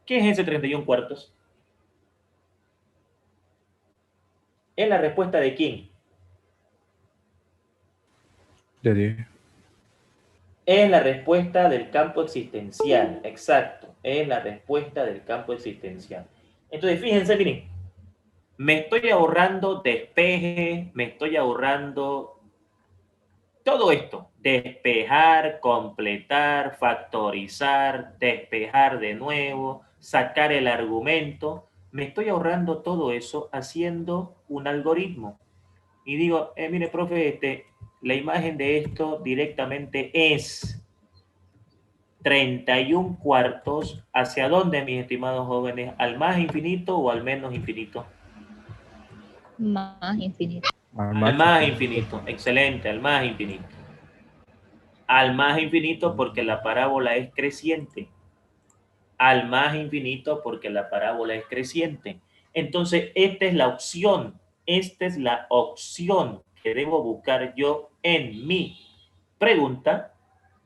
¿Qué es ese 31 cuartos? ¿Es la respuesta de quién? De 10. Es la respuesta del campo existencial, exacto. Es la respuesta del campo existencial. Entonces, fíjense, miren, me estoy ahorrando despeje, me estoy ahorrando todo esto. Despejar, completar, factorizar, despejar de nuevo, sacar el argumento. Me estoy ahorrando todo eso haciendo un algoritmo. Y digo, mire, profe, la imagen de esto directamente es 31 cuartos. ¿Hacia dónde, mis estimados jóvenes? ¿Al más infinito o al menos infinito? Más infinito. Al Al más más infinito. infinito. Excelente, al más infinito. Al más infinito porque la parábola es creciente. Al más infinito porque la parábola es creciente. Entonces, esta es la opción. Esta es la opción que debo buscar yo en mi pregunta.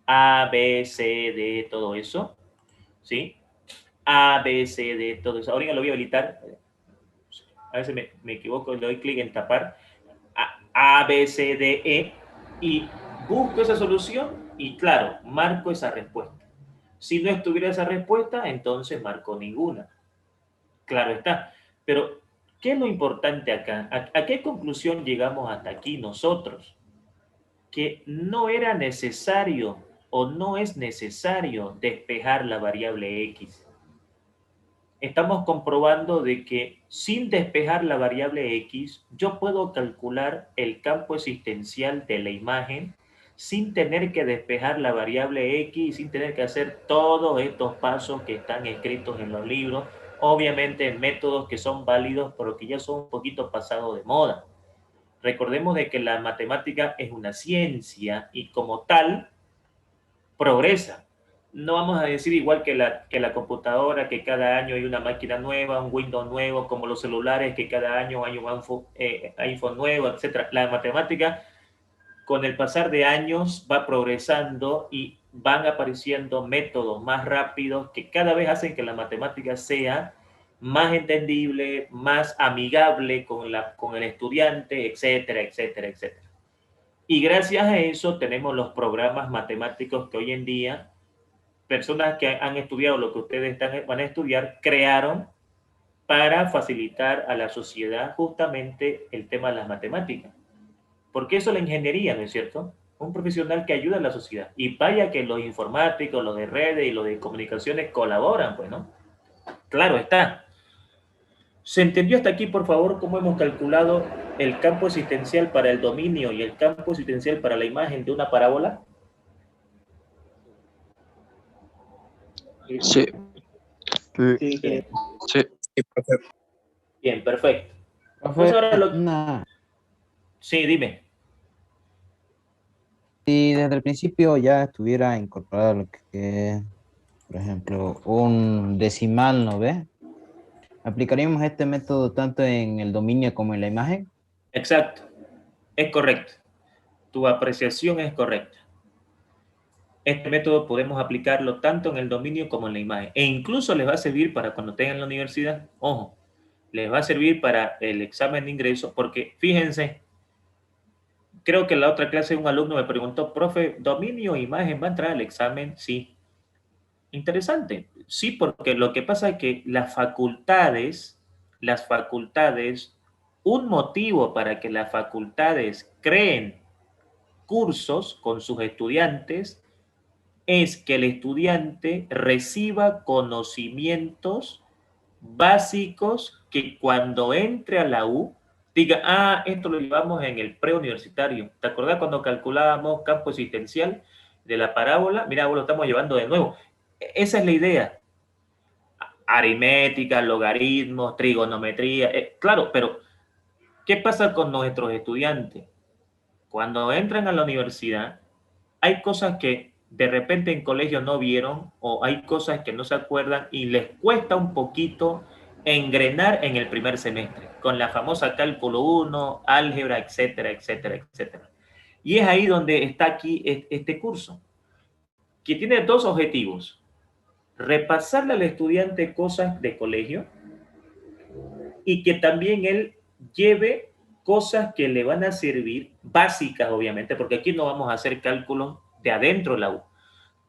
A, B, C, D, todo eso. ¿Sí? A, B, C, D, todo eso. Ahorita lo voy a habilitar. A veces me equivoco, le doy clic en tapar. A, B, C, D, E. Y busco esa solución y, claro, marco esa respuesta. Si no estuviera esa respuesta, entonces marco ninguna. Claro está. Pero, ¿qué es lo importante acá? ¿A qué conclusión llegamos hasta aquí nosotros? Que no era necesario o no es necesario despejar la variable X. Estamos comprobando de que sin despejar la variable X, yo puedo calcular el campo existencial de la imagen sin tener que despejar la variable X y sin tener que hacer todos estos pasos que están escritos en los libros, obviamente métodos que son válidos, pero que ya son un poquito pasados de moda. Recordemos de que la matemática es una ciencia y como tal progresa. No vamos a decir igual que la computadora, que cada año hay una máquina nueva, un Windows nuevo, como los celulares, que cada año hay un iPhone nuevo, etc. La matemática, con el pasar de años, va progresando y van apareciendo métodos más rápidos que cada vez hacen que la matemática sea más entendible, más amigable con el estudiante, etcétera, etcétera, etcétera. Y gracias a eso tenemos los programas matemáticos que hoy en día personas que han estudiado lo que ustedes van a estudiar crearon para facilitar a la sociedad justamente el tema de las matemáticas. Porque eso es la ingeniería, ¿no es cierto? Un profesional que ayuda a la sociedad. Y vaya que los informáticos, los de redes y los de comunicaciones colaboran, pues, ¿no? Claro está. ¿Se entendió hasta aquí, por favor, cómo hemos calculado el campo existencial para el dominio y el campo existencial para la imagen de una parábola? Sí, Sí. Bien, sí. bien, perfecto. Entonces Profe, ahora Sí, dime. si desde el principio ya estuviera incorporado lo que, por ejemplo, un decimal, ¿no ve? ¿Aplicaríamos este método tanto en el dominio como en la imagen? Exacto, es correcto. Tu apreciación es correcta. Este método podemos aplicarlo tanto en el dominio como en la imagen. E incluso les va a servir para cuando tengan la universidad. Ojo, les va a servir para el examen de ingreso, porque fíjense, creo que en la otra clase un alumno me preguntó, profe, ¿dominio e imagen va a entrar al examen? Sí. Interesante. Sí, porque lo que pasa es que las facultades, un motivo para que las facultades creen cursos con sus estudiantes es que el estudiante reciba conocimientos básicos que cuando entre a la U diga, ah, esto lo llevamos en el preuniversitario. ¿Te acordás cuando calculábamos campo existencial de la parábola? Mira, lo estamos llevando de nuevo. Esa es la idea. Aritmética, logaritmos, trigonometría, claro, pero ¿qué pasa con nuestros estudiantes? Cuando entran a la universidad, hay cosas que de repente en colegio no vieron o hay cosas que no se acuerdan y les cuesta un poquito engrenar en el primer semestre, con la famosa cálculo 1, álgebra, etcétera, etcétera, etcétera. Y es ahí donde está aquí este curso, que tiene dos objetivos. repasarle al estudiante cosas de colegio y que también él lleve cosas que le van a servir, básicas obviamente, porque aquí no vamos a hacer cálculos de adentro de la U.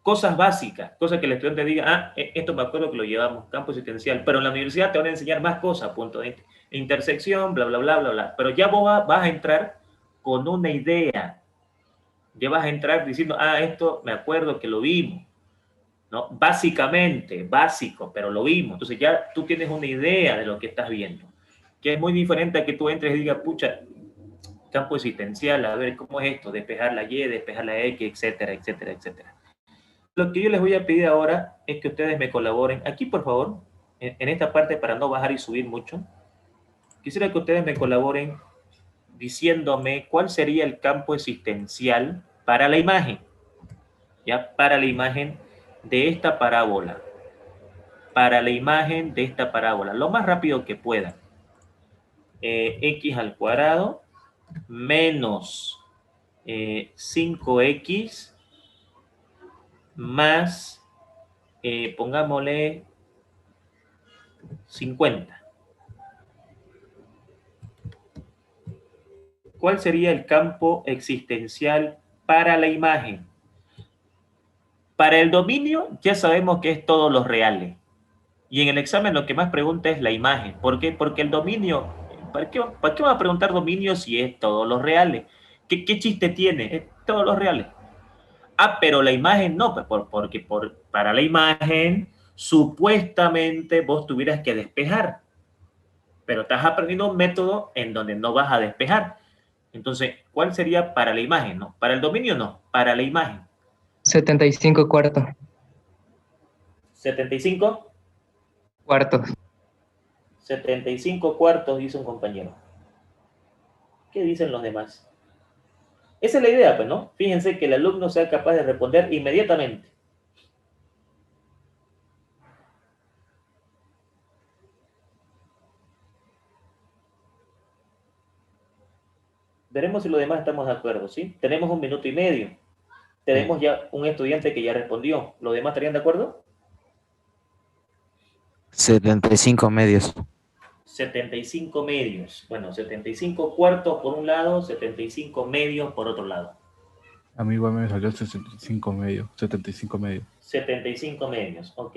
Cosas básicas, cosas que el estudiante diga, ah, esto me acuerdo que lo llevamos, campo existencial, pero en la universidad te van a enseñar más cosas, punto de intersección, bla, bla, bla, bla, bla. Pero ya vos vas a entrar con una idea, ya vas a entrar diciendo, ah, esto me acuerdo que lo vimos, ¿no? Básicamente, básico, pero lo vimos. Entonces ya tú tienes una idea de lo que estás viendo, que es muy diferente a que tú entres y digas, pucha, campo existencial, a ver, ¿cómo es esto? Despejar la Y, despejar la X, etcétera, etcétera, etcétera. Lo que yo les voy a pedir ahora es que ustedes me colaboren. Aquí, por favor, en esta parte, para no bajar y subir mucho, quisiera que ustedes me colaboren diciéndome cuál sería el campo existencial para la imagen, ¿ya? Para la imagen de esta parábola. Para la imagen de esta parábola, lo más rápido que puedan. X al cuadrado menos 5x más, pongámosle 50. ¿Cuál sería el campo existencial para la imagen? Para el dominio ya sabemos que es todos los reales. Y en el examen lo que más pregunta es la imagen. ¿Por qué? Porque el dominio, ¿para qué va a preguntar dominio si es todos los reales? ¿Qué chiste tiene? Es todos los reales. Ah, pero la imagen no, porque para la imagen supuestamente vos tuvieras que despejar. Pero estás aprendiendo un método en donde no vas a despejar. Entonces, ¿cuál sería para la imagen? No, para el dominio no, para la imagen. 75 cuartos. 75 Cuartos. 75 cuartos, dice un compañero. ¿Qué dicen los demás? Esa es la idea, pues, ¿no? Fíjense que el alumno sea capaz de responder inmediatamente. Veremos si los demás estamos de acuerdo, ¿sí? Tenemos 1 minuto y medio. Tenemos ya un estudiante que ya respondió. ¿Los demás estarían de acuerdo? 75 medios. 75 medios. Bueno, 75 cuartos por un lado, 75 medios por otro lado. A mí igual me salió 65 medios, 75 medios. 75 medios, ok.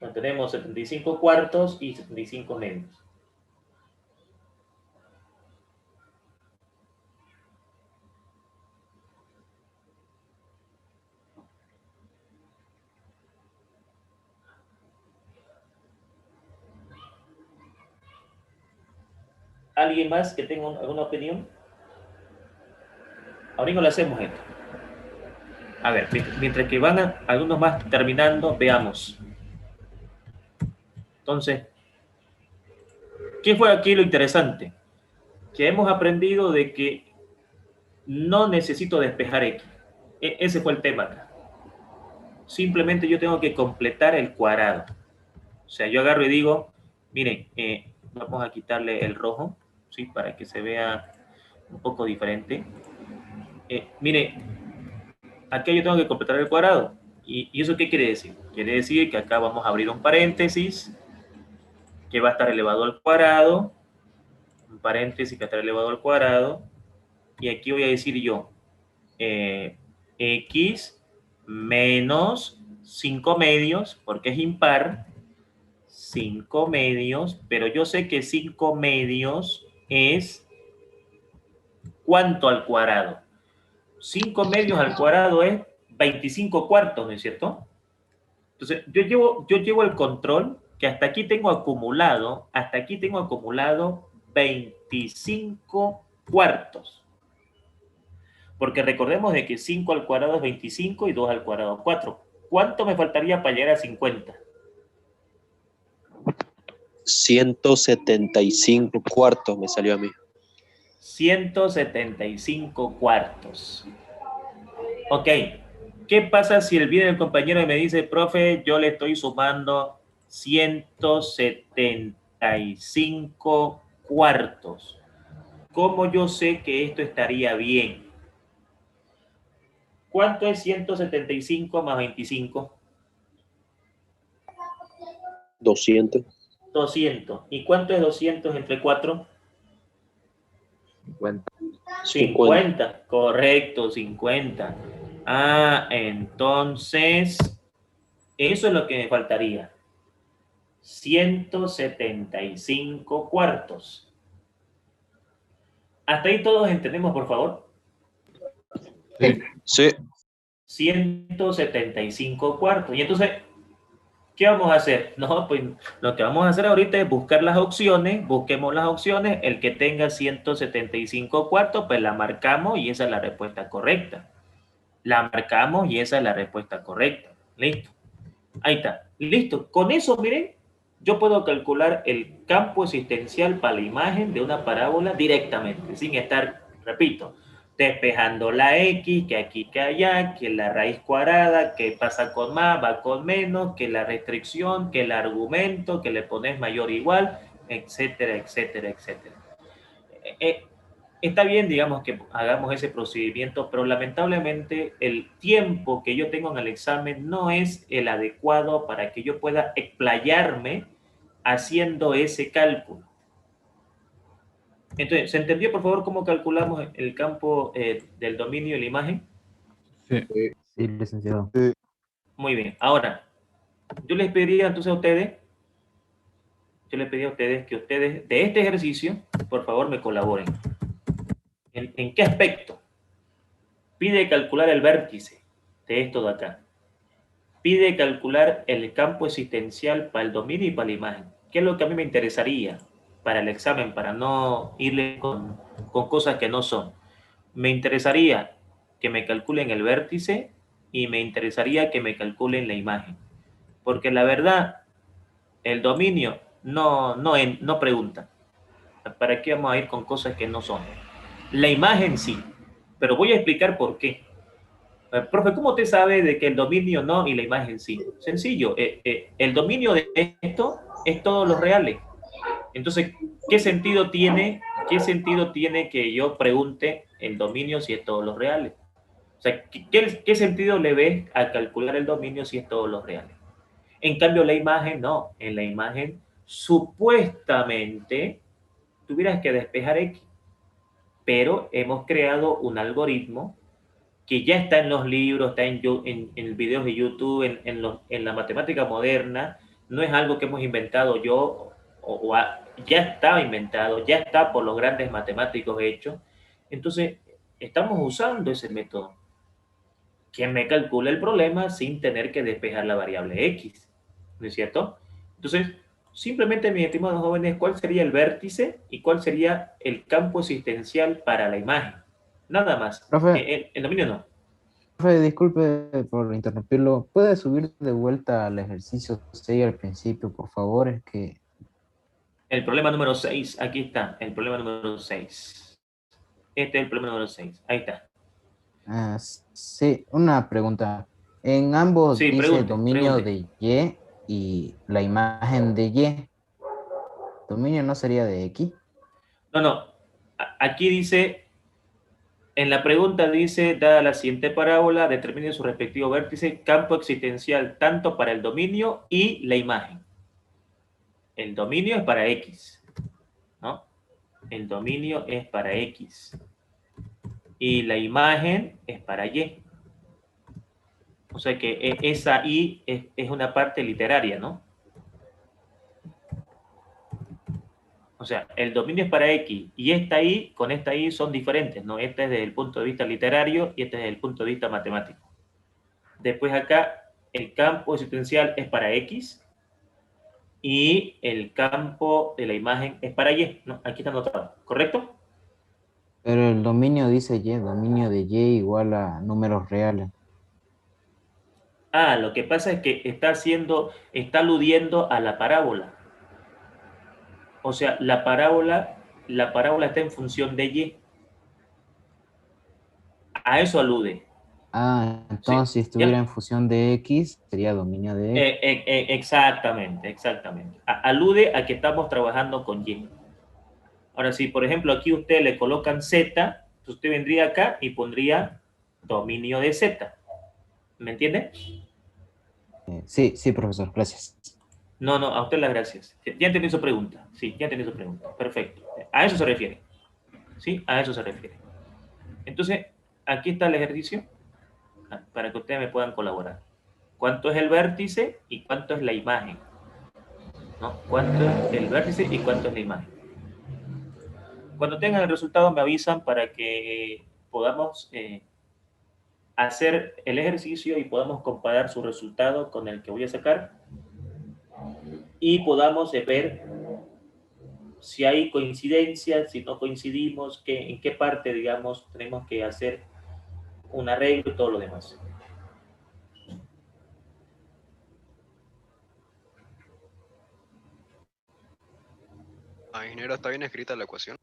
Bueno, tenemos 75 cuartos y 75 medios. ¿Alguien más que tenga alguna opinión? Ahorita le hacemos esto. A ver, mientras que van algunos más terminando, veamos. Entonces, ¿qué fue aquí lo interesante? Que hemos aprendido de que no necesito despejar X. Ese fue el tema acá. Simplemente yo tengo que completar el cuadrado. O sea, yo agarro y digo, miren, vamos a quitarle el rojo, ¿sí? Para que se vea un poco diferente. Mire, aquí yo tengo que completar el cuadrado. ¿Y eso qué quiere decir? Quiere decir que acá vamos a abrir un paréntesis que va a estar elevado al cuadrado, un paréntesis que va a estar elevado al cuadrado, y aquí voy a decir yo, x menos 5 medios, porque es impar, 5 medios, pero yo sé que 5 medios es ¿cuánto al cuadrado? 5 medios al cuadrado es 25 cuartos, ¿no es cierto? Entonces, yo llevo el control que hasta aquí tengo acumulado 25 cuartos. Porque recordemos de que 5 al cuadrado es 25 y 2 al cuadrado 4. ¿Cuánto me faltaría para llegar a 50? 175 cuartos me salió a mí. 175 cuartos. Ok. ¿Qué pasa si viene el compañero y me dice, profe, yo le estoy sumando 175 cuartos? ¿Cómo yo sé que esto estaría bien? ¿Cuánto es 175 más 25? 200. 200. ¿Y cuánto es 200 entre 4? 50. 50. Correcto, 50. Ah, entonces, eso es lo que me faltaría. 175 cuartos. Hasta ahí todos entendemos, por favor. Sí. Sí. 175 cuartos. Y entonces, ¿qué vamos a hacer? No, pues lo que vamos a hacer ahorita es buscar las opciones, busquemos las opciones, el que tenga 175 cuartos, pues la marcamos y esa es la respuesta correcta. La marcamos y esa es la respuesta correcta. Listo. Ahí está. Listo. Con eso, miren, yo puedo calcular el campo existencial para la imagen de una parábola directamente, sin estar, repito, despejando la X, que aquí, que allá, que la raíz cuadrada, que pasa con más, va con menos, que la restricción, que el argumento, que le pones mayor o igual, etcétera, etcétera, etcétera. Está bien, digamos, que hagamos ese procedimiento, pero lamentablemente el tiempo que yo tengo en el examen no es el adecuado para que yo pueda explayarme haciendo ese cálculo. Entonces, ¿se entendió, por favor, cómo calculamos el campo del dominio de la imagen? Sí. Sí, licenciado. Muy bien. Ahora, yo les pediría entonces a ustedes, que ustedes de este ejercicio, por favor, me colaboren. ¿En qué aspecto? Pide calcular el vértice de esto de acá. Pide calcular el campo existencial para el dominio y para la imagen. ¿Qué es lo que a mí me interesaría para el examen, para no irle con cosas que no son? Me interesaría que me calculen el vértice y me interesaría que me calculen la imagen. Porque la verdad, el dominio no pregunta. ¿Para qué vamos a ir con cosas que no son? La imagen sí, pero voy a explicar por qué. Profe, ¿cómo usted sabe de que el dominio no y la imagen sí? Sencillo, el dominio de esto es todos los reales. Entonces, ¿qué sentido tiene que yo pregunte el dominio si es todos los reales? O sea, ¿qué sentido le ves al calcular el dominio si es todos los reales? En cambio, la imagen no. En la imagen, supuestamente, tuvieras que despejar X. Pero hemos creado un algoritmo que ya está en los libros, está en videos de YouTube, en la matemática moderna. No es algo que hemos inventado yo, ya estaba inventado, ya está por los grandes matemáticos hecho. Entonces, estamos usando ese método que me calcula el problema sin tener que despejar la variable X, ¿no es cierto? Entonces, simplemente, mis estimados jóvenes, ¿cuál sería el vértice y cuál sería el campo existencial para la imagen? Nada más. Profe, El dominio no. profe, disculpe por interrumpirlo. ¿Puede subir de vuelta al ejercicio 6 al principio, por favor? Es que... El problema número 6, aquí está, el problema número 6. Este es el problema número 6, ahí está. Sí, una pregunta. En ambos Sí, dice dominio pregunte. de Y y la imagen de Y. ¿Dominio no sería de X? No. Aquí dice, en la pregunta dice, dada la siguiente parábola, determine su respectivo vértice, campo existencial, tanto para el dominio y la imagen. El dominio es para X, ¿no? El dominio es para X. Y la imagen es para Y. O sea que esa Y es una parte literaria, ¿no? O sea, el dominio es para X y esta Y con esta Y son diferentes, ¿no? Esta es desde el punto de vista literario y esta es desde el punto de vista matemático. Después acá, el campo existencial es para X y el campo de la imagen es para Y, ¿no? Aquí está anotado, ¿correcto? Pero el dominio dice Y, dominio de Y igual a números reales. Ah, lo que pasa es que está aludiendo a la parábola. O sea, la parábola está en función de Y. A eso alude. Entonces si estuviera ¿Ya? en función de X, sería dominio de X. Exactamente. Alude a que estamos trabajando con Y. Ahora, si por ejemplo aquí usted le colocan Z, pues usted vendría acá y pondría dominio de Z. ¿Me entiende? Sí, profesor, gracias. No, no, a usted las gracias. Ya entendí su pregunta. Sí, ya entendí su pregunta. Perfecto. A eso se refiere. ¿Sí? A eso se refiere. Entonces, aquí está el ejercicio para que ustedes me puedan colaborar. ¿Cuánto es el vértice y cuánto es la imagen? ¿No? ¿Cuánto es el vértice y cuánto es la imagen? Cuando tengan el resultado me avisan para que podamos hacer el ejercicio y podamos comparar su resultado con el que voy a sacar y podamos ver si hay coincidencias, si no coincidimos, en qué parte, digamos, tenemos que hacer un arreglo y todo lo demás. Ingeniero, ¿está bien escrita la ecuación?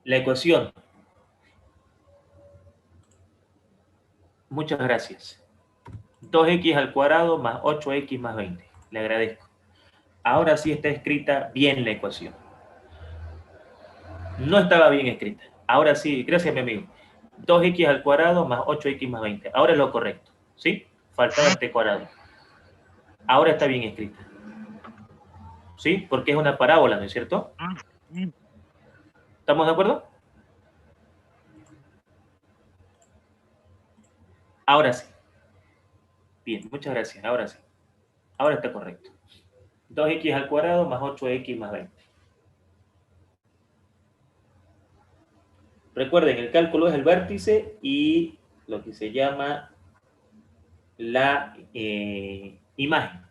La ecuación. Muchas gracias. 2x al cuadrado más 8x más 20. Le agradezco. Ahora sí está escrita bien la ecuación. No estaba bien escrita. Ahora sí, gracias mi amigo. 2x al cuadrado más 8x más 20. Ahora es lo correcto. ¿Sí? Faltaba el t cuadrado. Ahora está bien escrita. ¿Sí? Porque es una parábola, ¿no es cierto? ¿Estamos de acuerdo? Ahora sí. Bien, muchas gracias. Ahora sí. Ahora está correcto. 2x al cuadrado más 8x más 20. Recuerden, el cálculo es el vértice y lo que se llama la imagen.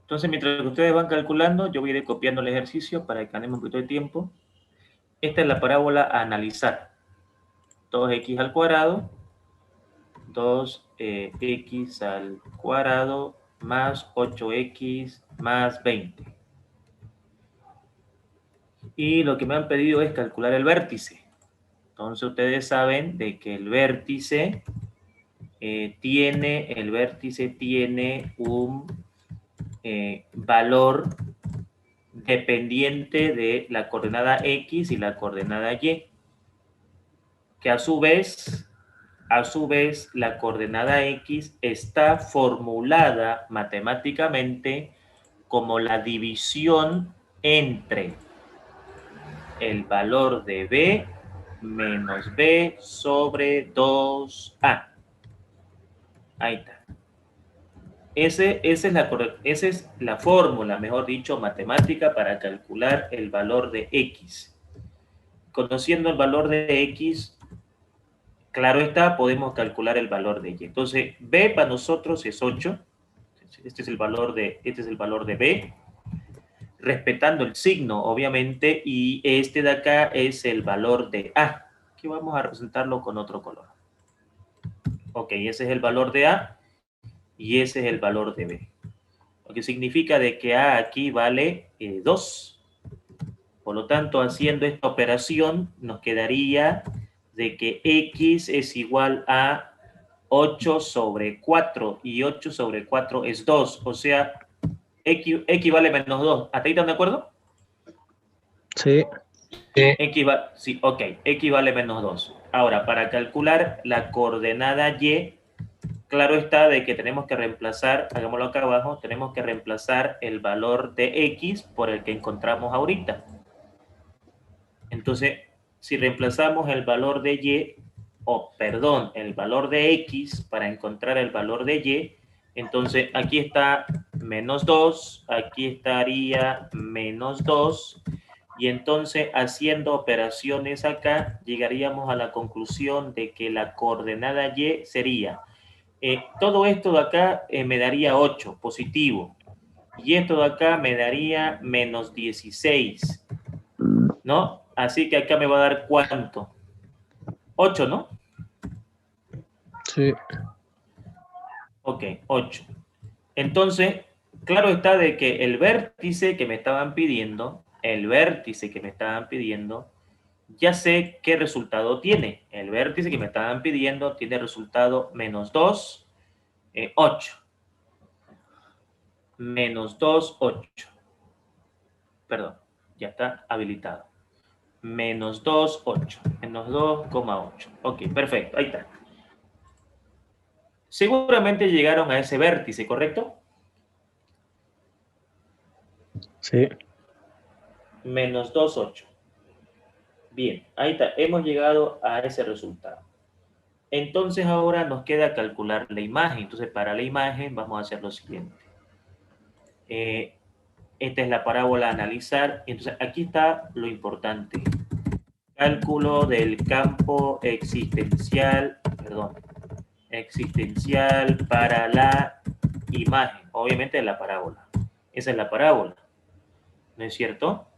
Entonces, mientras ustedes van calculando, yo voy a ir copiando el ejercicio para que ganemos un poquito de tiempo. Esta es la parábola a analizar. 2x al cuadrado, 2x al cuadrado más 8x más 20. Y lo que me han pedido es calcular el vértice. Entonces, ustedes saben de que el vértice tiene un valor dependiente de la coordenada X y la coordenada Y, que a su vez, la coordenada X está formulada matemáticamente como la división entre el valor de B menos B sobre 2A. Ahí está. Esa es la fórmula, mejor dicho, matemática para calcular el valor de X. Conociendo el valor de X, claro está, podemos calcular el valor de Y. Entonces, B para nosotros es 8. Este es el valor de B, respetando el signo, obviamente, y este de acá es el valor de A, que vamos a representarlo con otro color. Ok, ese es el valor de A y ese es el valor de B. Lo que significa de que A aquí vale 2. Por lo tanto, haciendo esta operación, nos quedaría de que X es igual a 8 sobre 4, y 8 sobre 4 es 2, o sea, X vale menos 2. ¿Hasta ahí están de acuerdo? Sí. Sí, ok, X vale menos 2. Ahora, para calcular la coordenada Y, claro está de que tenemos que reemplazar, hagámoslo acá abajo, tenemos que reemplazar el valor de X por el que encontramos ahorita. Entonces, si reemplazamos el valor de Y perdón, el valor de X para encontrar el valor de Y. Entonces, aquí está menos 2, aquí estaría menos 2. Y entonces, haciendo operaciones acá, llegaríamos a la conclusión de que la coordenada Y sería, todo esto de acá me daría 8, positivo. Y esto de acá me daría menos 16, ¿no? Así que acá me va a dar ¿cuánto? 8, ¿no? Sí. Ok, 8. Entonces, claro está de que el vértice que me estaban pidiendo, ya sé qué resultado tiene. El vértice que me estaban pidiendo tiene resultado menos 2, 8. Menos 2, 8. Perdón, ya está habilitado. Menos 2, 8. Menos 2,8. Ok, perfecto, ahí está. Seguramente llegaron a ese vértice, ¿correcto? Sí. Menos 2, 8. Bien, ahí está. Hemos llegado a ese resultado. Entonces ahora nos queda calcular la imagen. Entonces para la imagen vamos a hacer lo siguiente. Esta es la parábola a analizar. Entonces aquí está lo importante. Cálculo del campo existencial para la imagen. Obviamente la parábola. Esa es la parábola. ¿No es cierto?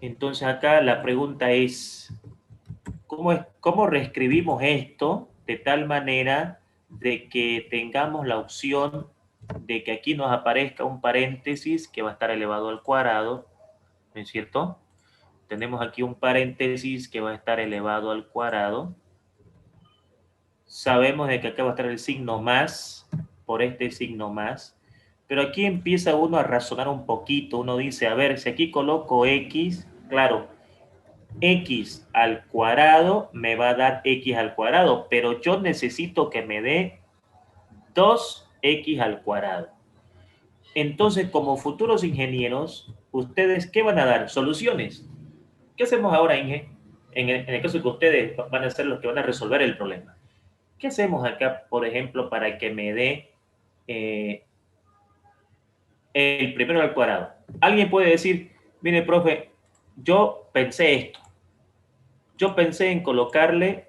Entonces acá la pregunta es, ¿cómo reescribimos esto de tal manera de que tengamos la opción de que aquí nos aparezca un paréntesis que va a estar elevado al cuadrado, ¿no es cierto? Tenemos aquí un paréntesis que va a estar elevado al cuadrado. Sabemos de que acá va a estar el signo más, por este signo más. Pero aquí empieza uno a razonar un poquito. Uno dice, a ver, si aquí coloco X, claro, X al cuadrado me va a dar X al cuadrado, pero yo necesito que me dé 2X al cuadrado. Entonces, como futuros ingenieros, ¿ustedes qué van a dar? Soluciones. ¿Qué hacemos ahora, Inge? En el caso que ustedes van a ser los que van a resolver el problema. ¿Qué hacemos acá, por ejemplo, para que me dé el primero al cuadrado? Alguien puede decir, mire, profe, yo pensé esto. Yo pensé en colocarle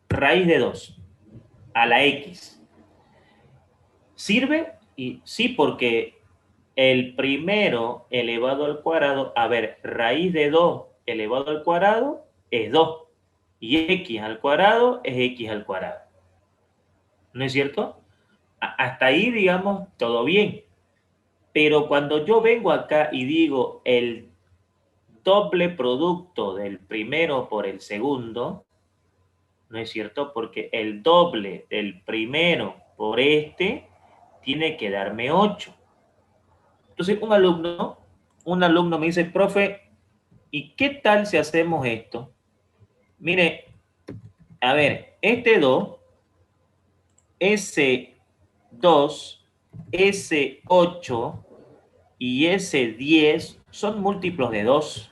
raíz de 2 a la X. ¿Sirve? Y sí, porque el primero elevado al cuadrado, a ver, raíz de 2 elevado al cuadrado es 2. Y X al cuadrado es X al cuadrado. ¿No es cierto? Hasta ahí, digamos, todo bien. Pero cuando yo vengo acá y digo el doble producto del primero por el segundo, ¿no es cierto? Porque el doble del primero por este tiene que darme 8. Entonces un alumno me dice, profe, ¿y qué tal si hacemos esto? Mire, a ver, este 2, ese 2, ese 8 y ese 10 son múltiplos de 2.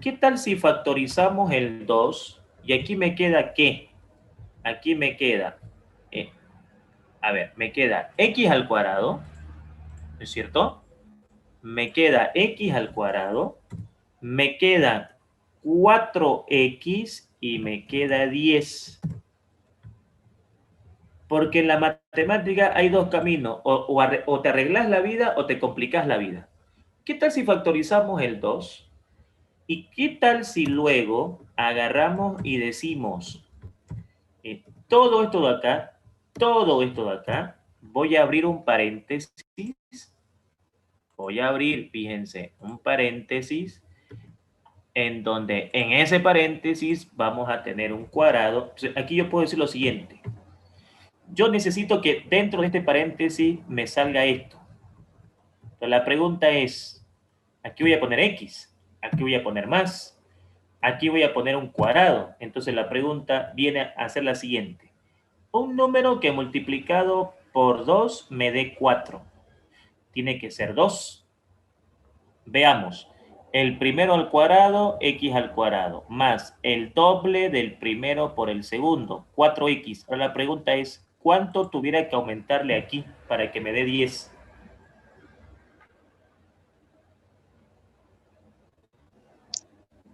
¿Qué tal si factorizamos el 2? Y aquí me queda ¿qué? Aquí me queda, me queda x al cuadrado, ¿no es cierto? Me queda x al cuadrado, me queda 4x y me queda 10. Porque en la matemática hay dos caminos, o te arreglas la vida o te complicas la vida. ¿Qué tal si factorizamos el 2? ¿Y qué tal si luego agarramos y decimos, todo esto de acá, voy a abrir un paréntesis, fíjense, un paréntesis en donde en ese paréntesis vamos a tener un cuadrado. Entonces, aquí yo puedo decir lo siguiente. Yo necesito que dentro de este paréntesis me salga esto. Entonces, la pregunta es, aquí voy a poner X, aquí voy a poner más, aquí voy a poner un cuadrado. Entonces, la pregunta viene a ser la siguiente. Un número que multiplicado por 2 me dé 4. Tiene que ser 2. Veamos. El primero al cuadrado, x al cuadrado, más el doble del primero por el segundo, 4x. Ahora la pregunta es, ¿cuánto tuviera que aumentarle aquí para que me dé 10?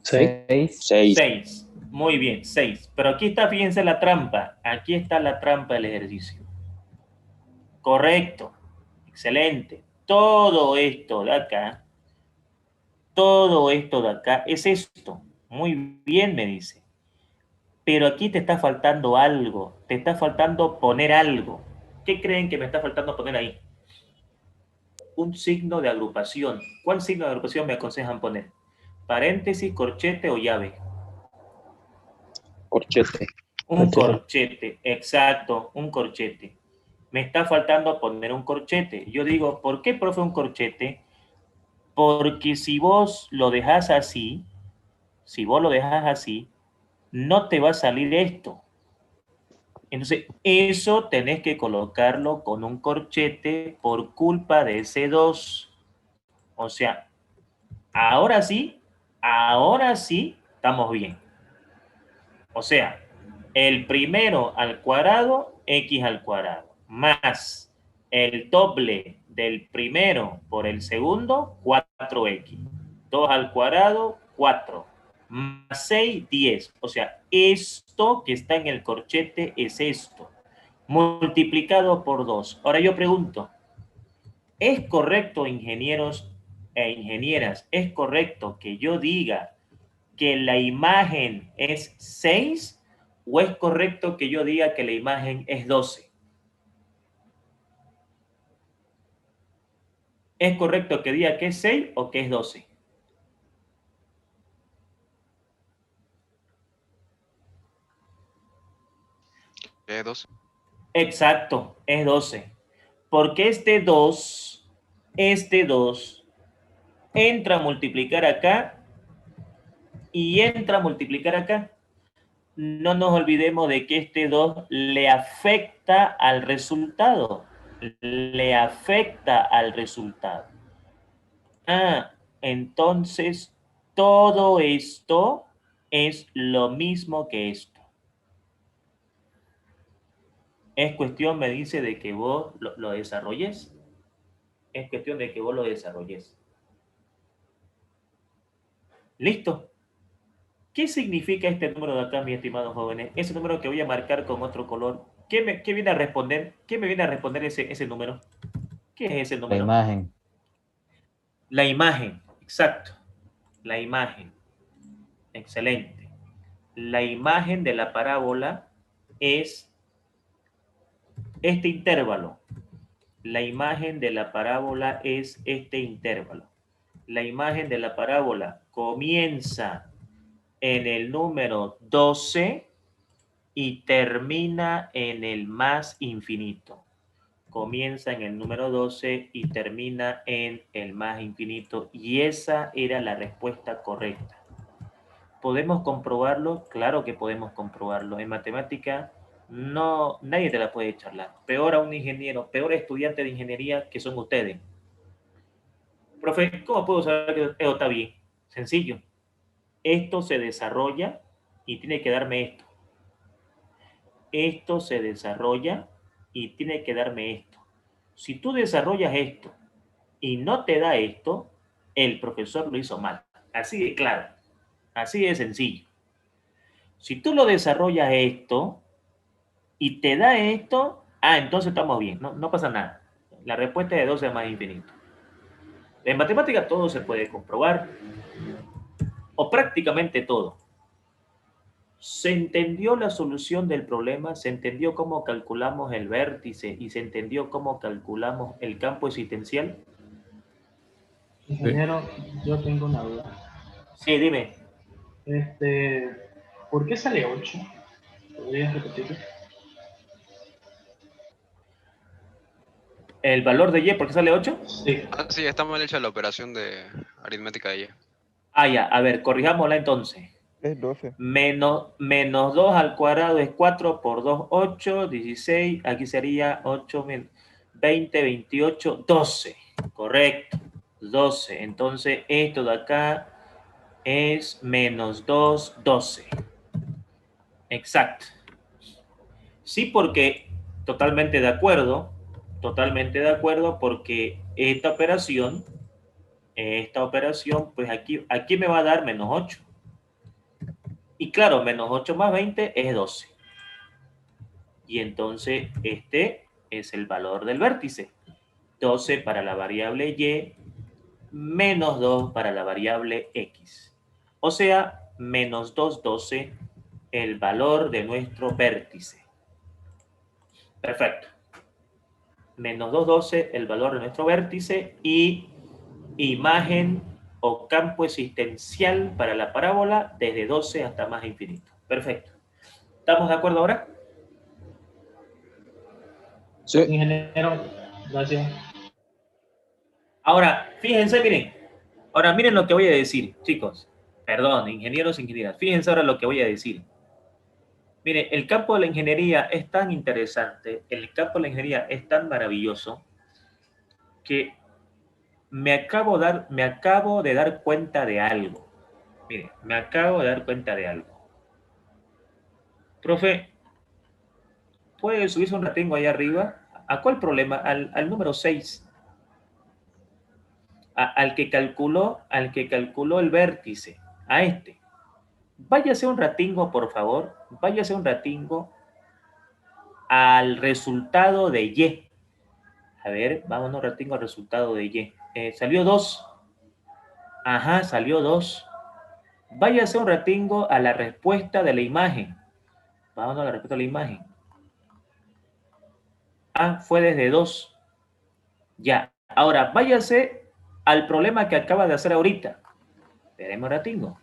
Seis. 6. 6. 6. Muy bien, 6. Pero aquí está, fíjense la trampa. Aquí está la trampa del ejercicio. Correcto. Excelente. Todo esto de acá es esto. Muy bien, me dice. Pero aquí te está faltando algo. Te está faltando poner algo. ¿Qué creen que me está faltando poner ahí? Un signo de agrupación. ¿Cuál signo de agrupación me aconsejan poner? ¿Paréntesis, corchete o llave? Corchete. Un corchete, exacto, un corchete. Me está faltando poner un corchete. Yo digo, ¿por qué, profe, un corchete? Porque si vos lo dejas así, no te va a salir esto. Entonces, eso tenés que colocarlo con un corchete por culpa de ese 2. O sea, ahora sí, estamos bien. O sea, el primero al cuadrado, x al cuadrado, más el doble del primero por el segundo, 4x. 2 al cuadrado, 4. Más 6, 10. O sea, esto que está en el corchete es esto, multiplicado por 2. Ahora yo pregunto, ¿es correcto, ingenieros e ingenieras, es correcto que yo diga que la imagen es 6 o es correcto que yo diga que la imagen es 12? ¿Es correcto que diga que es 6 o que es 12? ¿Qué 12? Exacto, es 12. Porque este 2 entra a multiplicar acá y entra a multiplicar acá. No nos olvidemos de que este 2 le afecta al resultado. Le afecta al resultado. Ah, entonces todo esto es lo mismo que esto. Es cuestión, me dice, de que vos lo desarrolles. Es cuestión de que vos lo desarrolles. ¿Listo? ¿Qué significa este número de acá, mis estimados jóvenes? Ese número que voy a marcar con otro color. ¿Qué viene a responder? ¿Qué me viene a responder ese número? ¿Qué es ese La número? imagen. La imagen, exacto. La imagen. Excelente. La imagen de la parábola es este intervalo. La imagen de la parábola es este intervalo. La imagen de la parábola comienza en el número 12 y termina en el más infinito. Comienza en el número 12 y termina en el más infinito. Y esa era la respuesta correcta. ¿Podemos comprobarlo? Claro que podemos comprobarlo. En matemática no, nadie te la puede charlar. Peor a un ingeniero, peor estudiante de ingeniería que son ustedes. Profe, ¿cómo puedo saber que esto está bien? Sencillo. Esto se desarrolla y tiene que darme esto. Esto se desarrolla y tiene que darme esto. Si tú desarrollas esto y no te da esto, el profesor lo hizo mal. Así de claro. Así de sencillo. Si tú lo desarrollas esto y te da esto, entonces estamos bien, no pasa nada. La respuesta de 12 es más infinito. En matemática todo se puede comprobar, o prácticamente todo. ¿Se entendió la solución del problema? ¿Se entendió cómo calculamos el vértice y se entendió cómo calculamos el campo existencial? Ingeniero, yo tengo una duda. Sí, dime. ¿Por qué sale 8? ¿Podrías repetirlo? ¿El valor de y por qué sale 8? Sí. Ah, sí, está mal hecha la operación de aritmética de Y. Ya, a ver, corrijámosla entonces. Es 12. Menos 2 al cuadrado es 4 por 2, 8, 16. Aquí sería 8, 20, 28, 12. Correcto. 12. Entonces, esto de acá es menos 2, 12. Exacto. Sí, porque totalmente de acuerdo, porque esta operación, pues aquí me va a dar menos 8. Y claro, menos 8 más 20 es 12. Y entonces este es el valor del vértice. 12 para la variable y, menos 2 para la variable x. O sea, menos 2, 12, el valor de nuestro vértice. Perfecto. Menos 2, 12, el valor de nuestro vértice, y imagen o campo existencial para la parábola desde 12 hasta más infinito. Perfecto. ¿Estamos de acuerdo ahora? Sí. Ingeniero, gracias. Ahora, fíjense, miren. Ahora, miren lo que voy a decir, chicos. Perdón, ingenieros e ingenieras. Fíjense ahora lo que voy a decir. Miren, el campo de la ingeniería es tan interesante, el campo de la ingeniería es tan maravilloso, que me acabo de dar cuenta de algo. Miren, me acabo de dar cuenta de algo. Profe, ¿puede subirse un ratingo ahí arriba? ¿A cuál problema? Al número 6. Al que calculó el vértice. A este. Váyase un ratingo, por favor. Váyase un ratingo al resultado de Y. A ver, vámonos un ratingo al resultado de Y. Salió 2. Ajá, salió 2. Váyase un ratingo a la respuesta de la imagen. Vámonos a la respuesta de la imagen. Ah, fue desde 2. Ya. Ahora, váyase al problema que acaba de hacer ahorita. Veremos ratingo.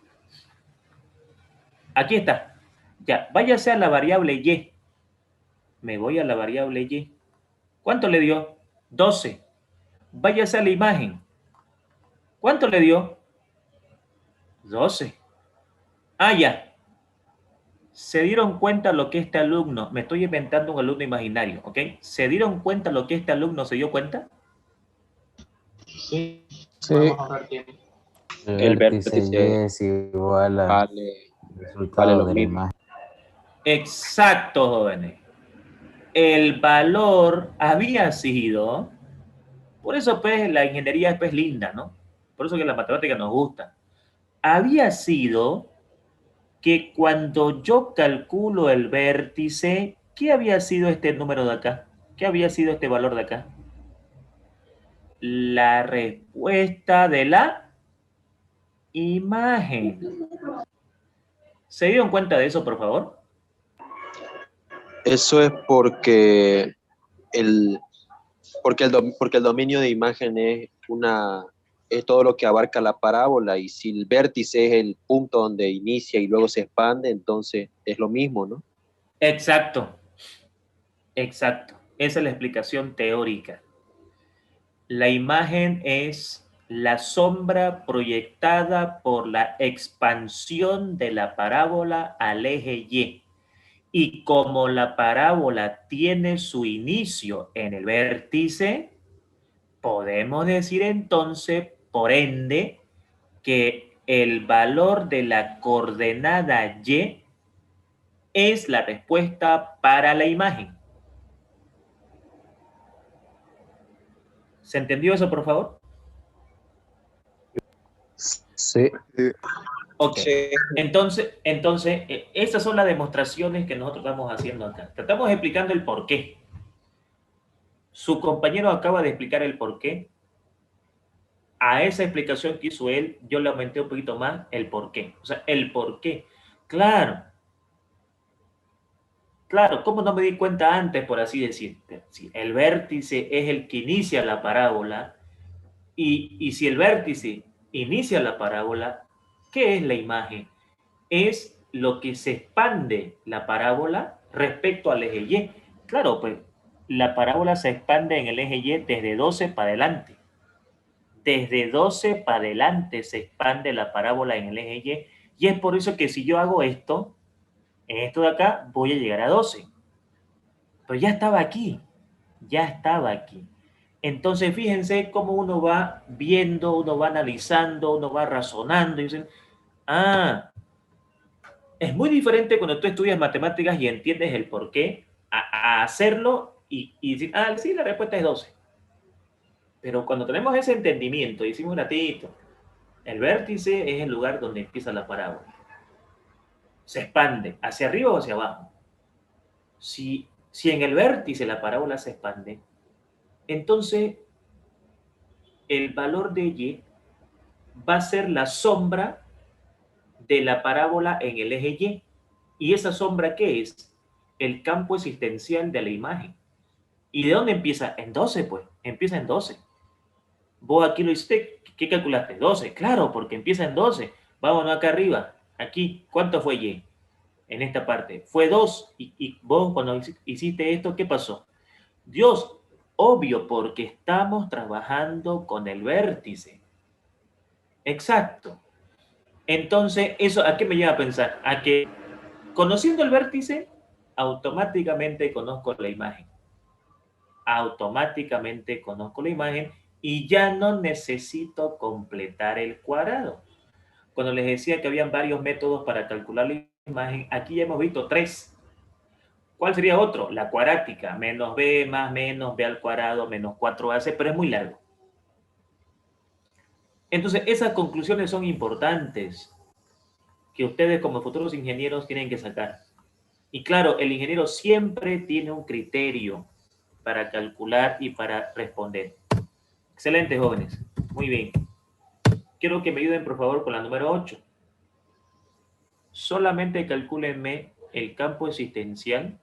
Aquí está. Ya, váyase a la variable Y. Me voy a la variable Y. ¿Cuánto le dio? 12. Váyase a la imagen. ¿Cuánto le dio? 12. Ah, ya. ¿Se dieron cuenta lo que este alumno, me estoy inventando un alumno imaginario, ¿ok? ¿Se dieron cuenta lo que este alumno se dio cuenta? Sí, Sí. podemos ahorrar tiempo. El vértice Y es igual al vale resultado lo de la mismo. imagen. Exacto, jóvenes. El valor había sido, por eso pues la ingeniería es pues linda, ¿no? Por eso que la matemática nos gusta. Había sido que cuando yo calculo el vértice, ¿qué había sido este número de acá? ¿Qué había sido este valor de acá? La respuesta de la imagen. ¿Se dieron cuenta de eso, por favor? Eso es porque porque el dominio de imagen es todo lo que abarca la parábola, y si el vértice es el punto donde inicia y luego se expande, entonces es lo mismo, ¿no? Exacto. Exacto. Esa es la explicación teórica. La imagen es la sombra proyectada por la expansión de la parábola al eje Y. Y como la parábola tiene su inicio en el vértice, podemos decir entonces, por ende, que el valor de la coordenada Y es la respuesta para la imagen. ¿Se entendió eso, por favor? Sí. Ok. Entonces, esas son las demostraciones que nosotros estamos haciendo acá. Estamos explicando el por qué. Su compañero acaba de explicar el por qué. A esa explicación que hizo él, yo le aumenté un poquito más el por qué. O sea, el por qué. Claro. Claro, ¿cómo no me di cuenta antes, por así decirte? Si el vértice es el que inicia la parábola, y si el vértice inicia la parábola, ¿qué es la imagen? Es lo que se expande la parábola respecto al eje Y. Claro, pues la parábola se expande en el eje Y desde 12 para adelante. Desde 12 para adelante se expande la parábola en el eje Y. Y es por eso que si yo hago esto, en esto de acá, voy a llegar a 12. Pero ya estaba aquí. Ya estaba aquí. Entonces, fíjense cómo uno va viendo, uno va analizando, uno va razonando y dicen, ah, es muy diferente cuando tú estudias matemáticas y entiendes el por qué a hacerlo y decir, ah, sí, la respuesta es 12. Pero cuando tenemos ese entendimiento, decimos un ratito, el vértice es el lugar donde empieza la parábola. Se expande, hacia arriba o hacia abajo. Si en el vértice la parábola se expande, entonces el valor de y va a ser la sombra de la parábola en el eje y. ¿Y esa sombra qué es? El campo existencial de la imagen. ¿Y de dónde empieza? En 12, pues. Empieza en 12. Vos aquí lo hiciste, ¿qué calculaste? 12. Claro, porque empieza en 12. Vámonos acá arriba. Aquí, ¿cuánto fue y? En esta parte. Fue 2. Y vos cuando hiciste esto, ¿qué pasó? Dios, obvio, porque estamos trabajando con el vértice. Exacto. Entonces, ¿eso a qué me lleva a pensar? A que conociendo el vértice, automáticamente conozco la imagen. Automáticamente conozco la imagen y ya no necesito completar el cuadrado. Cuando les decía que habían varios métodos para calcular la imagen, aquí ya hemos visto 3. ¿Cuál sería otro? La cuadrática, menos b más menos b al cuadrado menos 4ac, pero es muy largo. Entonces, esas conclusiones son importantes que ustedes como futuros ingenieros tienen que sacar. Y claro, el ingeniero siempre tiene un criterio para calcular y para responder. Excelente, jóvenes. Muy bien. Quiero que me ayuden, por favor, con la número 8. Solamente calcúlenme el campo existencial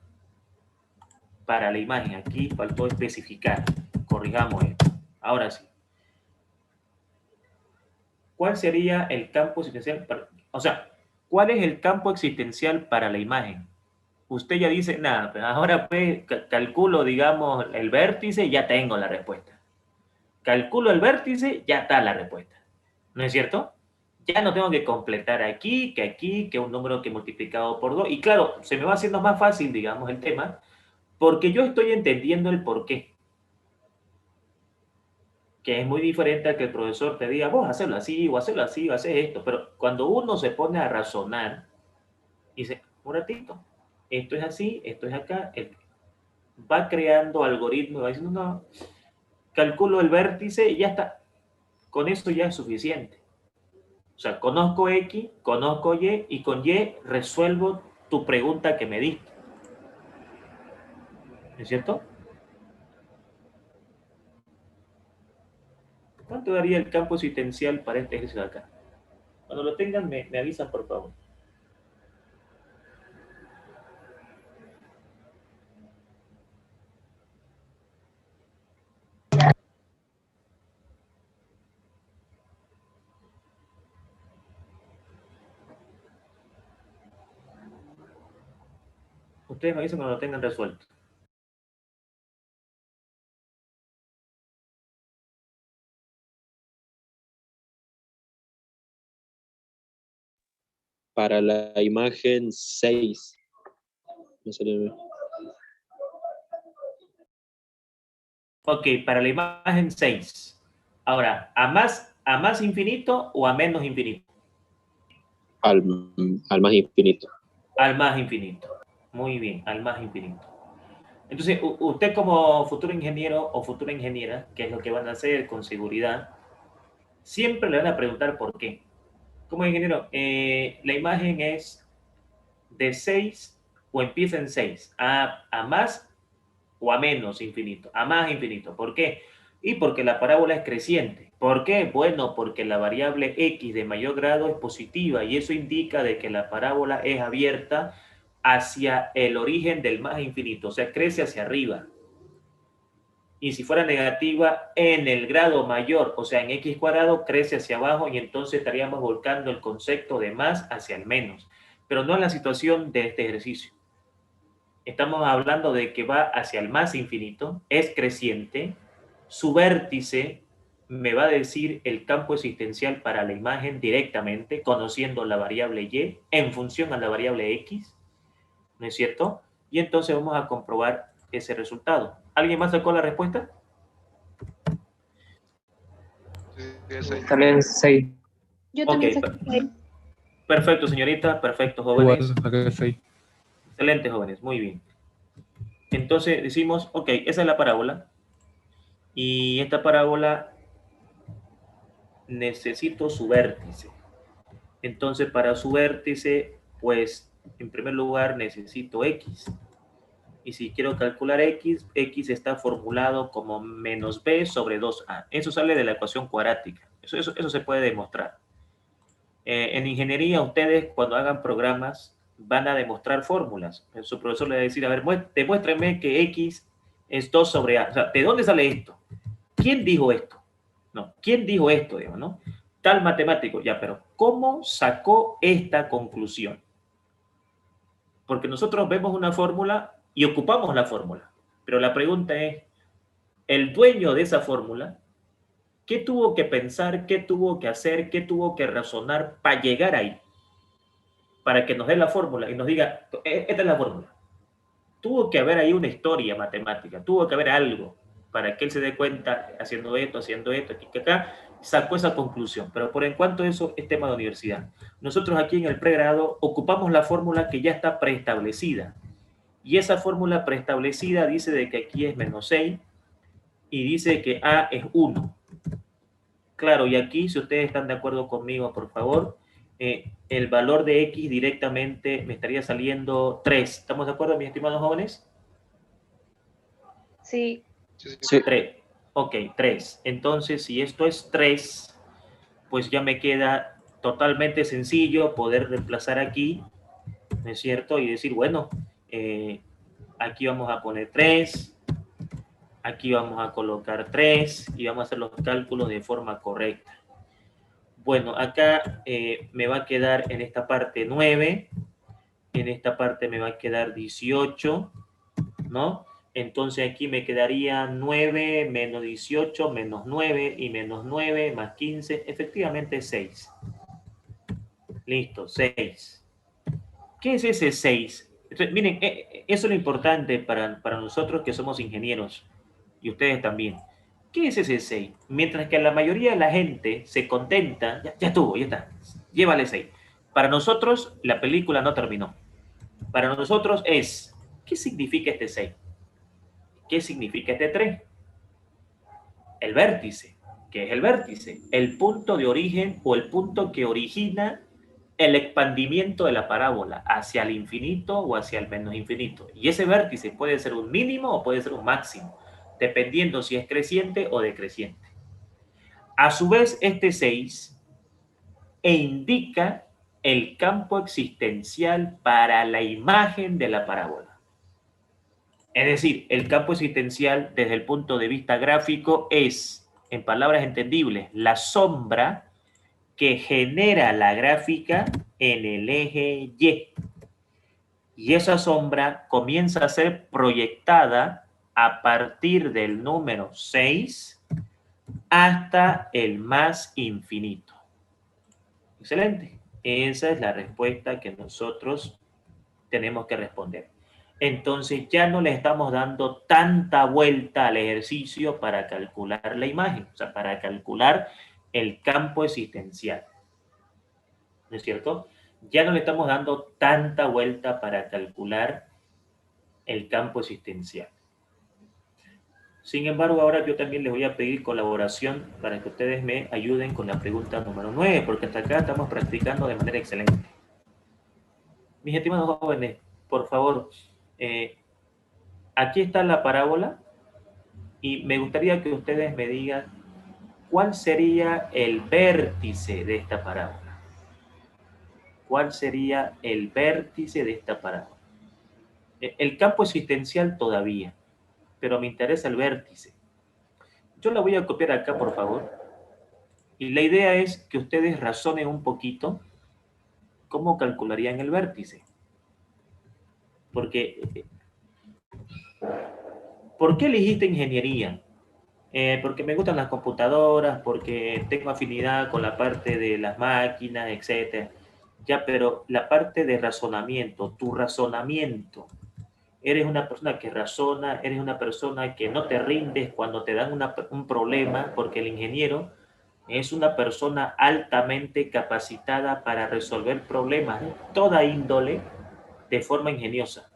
para la imagen. Aquí faltó especificar. Corrijamos esto. Ahora sí. ¿Cuál sería el campo existencial? O sea, ¿cuál es el campo existencial para la imagen? Usted ya dice, nada, pues ahora pues calculo, digamos, el vértice, ya tengo la respuesta. Calculo el vértice, ya está la respuesta. ¿No es cierto? Ya no tengo que completar aquí, que un número que multiplicado por 2. Y claro, se me va haciendo más fácil, digamos, el tema, porque yo estoy entendiendo el por qué. Que es muy diferente a que el profesor te diga, vos hacerlo así, o hacerlo así, o hacer esto. Pero cuando uno se pone a razonar, dice, un ratito, esto es así, esto es acá, va creando algoritmos, va diciendo, no, calculo el vértice y ya está. Con eso ya es suficiente. O sea, conozco X, conozco Y, y con Y resuelvo tu pregunta que me diste. ¿Es cierto? ¿Cuánto daría el campo existencial para este ejercicio de acá? Cuando lo tengan, me avisan, por favor. Ustedes me avisan cuando lo tengan resuelto. Para la imagen 6. No salió. Ok, para la imagen 6. Ahora, ¿a más infinito o a menos infinito? Al más infinito. Al más infinito. Muy bien, al más infinito. Entonces, usted como futuro ingeniero o futura ingeniera, que es lo que van a hacer con seguridad, siempre le van a preguntar por qué. Como ingeniero, la imagen es de 6 o empieza en 6, a más o a menos infinito, a más infinito. ¿Por qué? Y porque la parábola es creciente. ¿Por qué? Bueno, porque la variable x de mayor grado es positiva y eso indica de que la parábola es abierta hacia el origen del más infinito, o sea, crece hacia arriba. Y si fuera negativa, en el grado mayor, o sea, en x cuadrado, crece hacia abajo y entonces estaríamos volcando el concepto de más hacia el menos. Pero no es la situación de este ejercicio. Estamos hablando de que va hacia el más infinito, es creciente, su vértice me va a decir el campo existencial para la imagen directamente, conociendo la variable y en función a la variable x, ¿no es cierto? Y entonces vamos a comprobar ese resultado. ¿Alguien más sacó la respuesta? Sí, es 6. También 6. Yo Ok, también saqué 6. perfecto, señorita, perfecto, Igual, jóvenes. saqué 6. Excelente, jóvenes, muy bien. Entonces decimos, ok, esa es la parábola. Y esta parábola necesito su vértice. Entonces, para su vértice, pues, en primer lugar necesito X. Y si quiero calcular X, X está formulado como menos B sobre 2A. Eso sale de la ecuación cuadrática. Eso se puede demostrar. En ingeniería, ustedes cuando hagan programas van a demostrar fórmulas. Su profesor le va a decir, a ver, demuéstrame que X es 2 sobre A. O sea, ¿de dónde sale esto? ¿Quién dijo esto? No, ¿quién dijo esto? Digamos, ¿no? Tal matemático, ya, pero ¿cómo sacó esta conclusión? Porque nosotros vemos una fórmula y ocupamos la fórmula. Pero la pregunta es, el dueño de esa fórmula, ¿qué tuvo que pensar, qué tuvo que hacer, qué tuvo que razonar para llegar ahí? Para que nos dé la fórmula y nos diga, esta es la fórmula. Tuvo que haber ahí una historia matemática, tuvo que haber algo para que él se dé cuenta, haciendo esto, aquí, que acá, sacó esa conclusión. Pero por en cuanto a eso es tema de universidad. Nosotros aquí en el pregrado ocupamos la fórmula que ya está preestablecida. Y esa fórmula preestablecida dice de que aquí es menos 6 y dice que A es 1. Claro, y aquí, si ustedes están de acuerdo conmigo, por favor, el valor de X directamente me estaría saliendo 3. ¿Estamos de acuerdo, mis estimados jóvenes? Sí. Sí. 3. Ok, 3. Entonces, si esto es 3, pues ya me queda totalmente sencillo poder reemplazar aquí, ¿no es cierto? Y decir, bueno, aquí vamos a poner 3, aquí vamos a colocar 3 y vamos a hacer los cálculos de forma correcta. Bueno, acá me va a quedar en esta parte 9, en esta parte me va a quedar 18, ¿no? Entonces aquí me quedaría 9 menos 18 menos 9 y menos 9 más 15, efectivamente 6. Listo, 6. ¿Qué es ese 6? Entonces, miren, eso es lo importante para nosotros que somos ingenieros y ustedes también. ¿Qué es ese 6? Mientras que la mayoría de la gente se contenta, ya estuvo, ya está, llévale 6. Para nosotros la película no terminó. Para nosotros es, ¿qué significa este 6? ¿Qué significa este 3? El vértice. ¿Qué es el vértice? El punto de origen o el punto que origina el expandimiento de la parábola hacia el infinito o hacia el menos infinito. Y ese vértice puede ser un mínimo o puede ser un máximo, dependiendo si es creciente o decreciente. A su vez, este 6 indica el campo existencial para la imagen de la parábola. Es decir, el campo existencial desde el punto de vista gráfico es, en palabras entendibles, la sombra que genera la gráfica en el eje Y. Y esa sombra comienza a ser proyectada a partir del número 6 hasta el más infinito. Excelente. Esa es la respuesta que nosotros tenemos que responder. Entonces ya no le estamos dando tanta vuelta al ejercicio para calcular la imagen, o sea, para calcular el campo existencial. ¿No es cierto? Ya no le estamos dando tanta vuelta para calcular el campo existencial. Sin embargo, ahora yo también les voy a pedir colaboración para que ustedes me ayuden con la pregunta número 9, porque hasta acá estamos practicando de manera excelente. Mis estimados jóvenes, por favor, aquí está la parábola y me gustaría que ustedes me digan cuál sería el vértice de esta parábola. ¿Cuál sería el vértice de esta parábola? El campo existencial todavía, pero me interesa el vértice. Yo la voy a copiar acá, por favor. Y la idea es que ustedes razonen un poquito cómo calcularían el vértice. Porque, ¿por qué elegiste ingeniería? Porque me gustan las computadoras, porque tengo afinidad con la parte de las máquinas, etc. Ya, pero la parte de razonamiento, tu razonamiento, eres una persona que razona, eres una persona que no te rindes cuando te dan un problema, porque el ingeniero es una persona altamente capacitada para resolver problemas de toda índole de forma ingeniosa.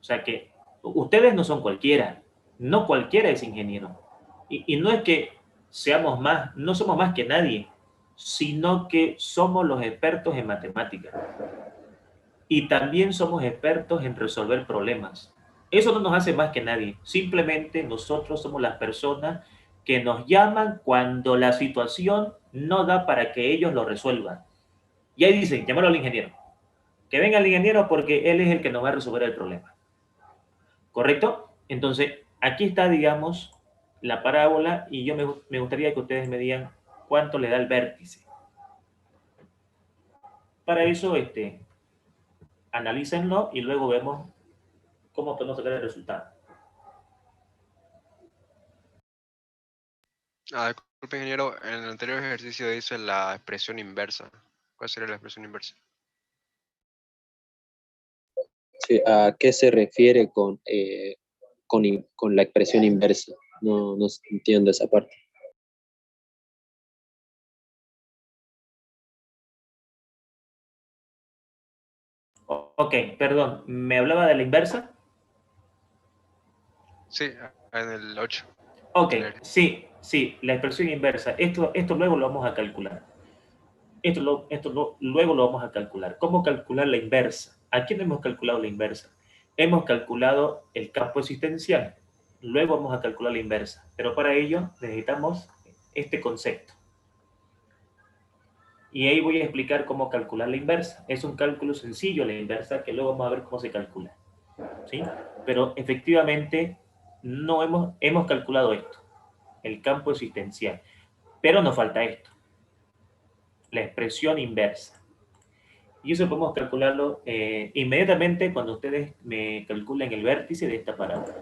O sea que ustedes no son cualquiera, no cualquiera es ingeniero. Y no es que seamos más, no somos más que nadie, sino que somos los expertos en matemáticas. Y también somos expertos en resolver problemas. Eso no nos hace más que nadie. Simplemente nosotros somos las personas que nos llaman cuando la situación no da para que ellos lo resuelvan. Y ahí dicen, llámalo al ingeniero. Que venga el ingeniero porque él es el que nos va a resolver el problema. ¿Correcto? Entonces, aquí está, digamos, la parábola y yo me gustaría que ustedes me digan cuánto le da el vértice. Para eso, analícenlo y luego vemos cómo podemos sacar el resultado. Disculpe, ingeniero, en el anterior ejercicio dice la expresión inversa. ¿Cuál sería la expresión inversa? Sí, ¿a qué se refiere con la expresión inversa? No entiendo esa parte. Ok, perdón, ¿me hablaba de la inversa? Sí, en el 8. Ok, sí, la expresión inversa. Esto luego lo vamos a calcular. Luego lo vamos a calcular. ¿Cómo calcular la inversa? ¿A quién hemos calculado la inversa? Hemos calculado el campo existencial. Luego vamos a calcular la inversa. Pero para ello necesitamos este concepto. Y ahí voy a explicar cómo calcular la inversa. Es un cálculo sencillo la inversa que luego vamos a ver cómo se calcula. ¿Sí? Pero efectivamente no hemos calculado esto, el campo existencial. Pero nos falta esto, la expresión inversa. Y eso podemos calcularlo inmediatamente cuando ustedes me calculen el vértice de esta parábola.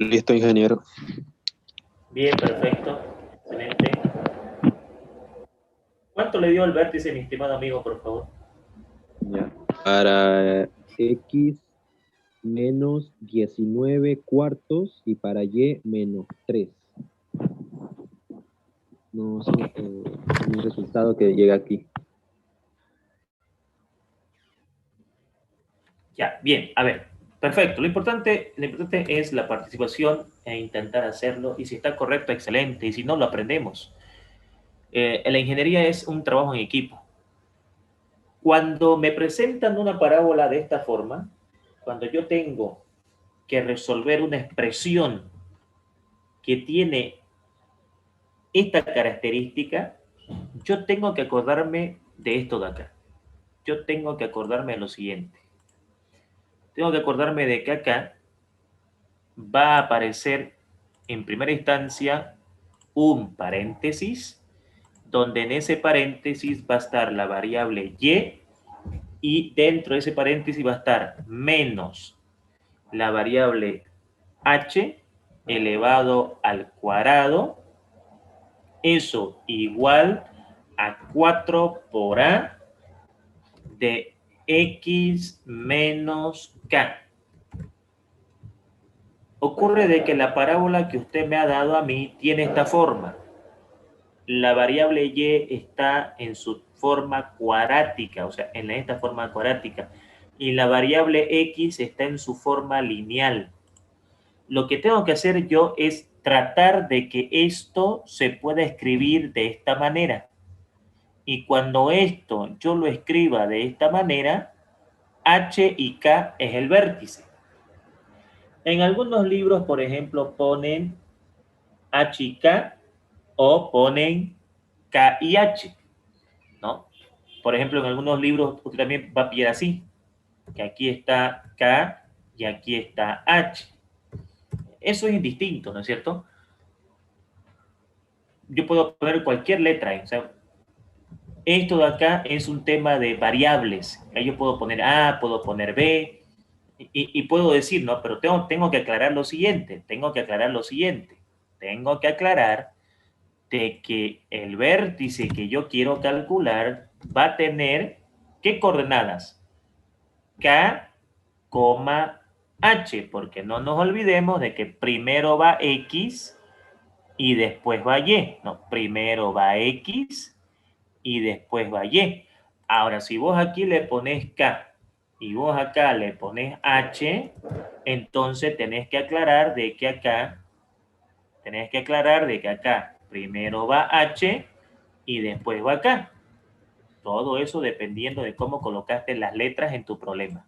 Listo, ingeniero. Bien, perfecto. Excelente. ¿Cuánto le dio el vértice, mi estimado amigo, por favor? Ya. Para X menos 19 cuartos y para Y menos 3. No sé, un resultado que llega aquí. Ya, bien, a ver, perfecto. Lo importante es la participación e intentar hacerlo. Y si está correcto, excelente. Y si no, lo aprendemos. La ingeniería es un trabajo en equipo. Cuando me presentan una parábola de esta forma, cuando yo tengo que resolver una expresión que tiene esta característica, yo tengo que acordarme de esto de acá. Yo tengo que acordarme de lo siguiente. Tengo que acordarme de que acá va a aparecer en primera instancia un paréntesis, donde en ese paréntesis va a estar la variable y dentro de ese paréntesis va a estar menos la variable h elevado al cuadrado, eso igual a 4 por a de x menos k. Ocurre de que la parábola que usted me ha dado a mí tiene esta forma. La variable y está en su forma cuadrática, o sea, en esta forma cuadrática, y la variable x está en su forma lineal. Lo que tengo que hacer yo es tratar de que esto se pueda escribir de esta manera. Y cuando esto yo lo escriba de esta manera, h y k es el vértice. En algunos libros, por ejemplo, ponen h y k o ponen k y h, ¿no? Por ejemplo, en algunos libros usted también va a pillar así, que aquí está k y aquí está h. Eso es indistinto, ¿no es cierto? Yo puedo poner cualquier letra, o sea, esto de acá es un tema de variables. Ahí yo puedo poner A, puedo poner B, Y puedo decir, no, pero tengo que aclarar lo siguiente, tengo que aclarar de que el vértice que yo quiero calcular va a tener, ¿qué coordenadas? K, H, porque no nos olvidemos de que primero va X y después va Y. No, primero va X y después va Y. Ahora, si vos aquí le pones K y vos acá le pones H, entonces tenés que aclarar de que acá primero va H y después va K. Todo eso dependiendo de cómo colocaste las letras en tu problema.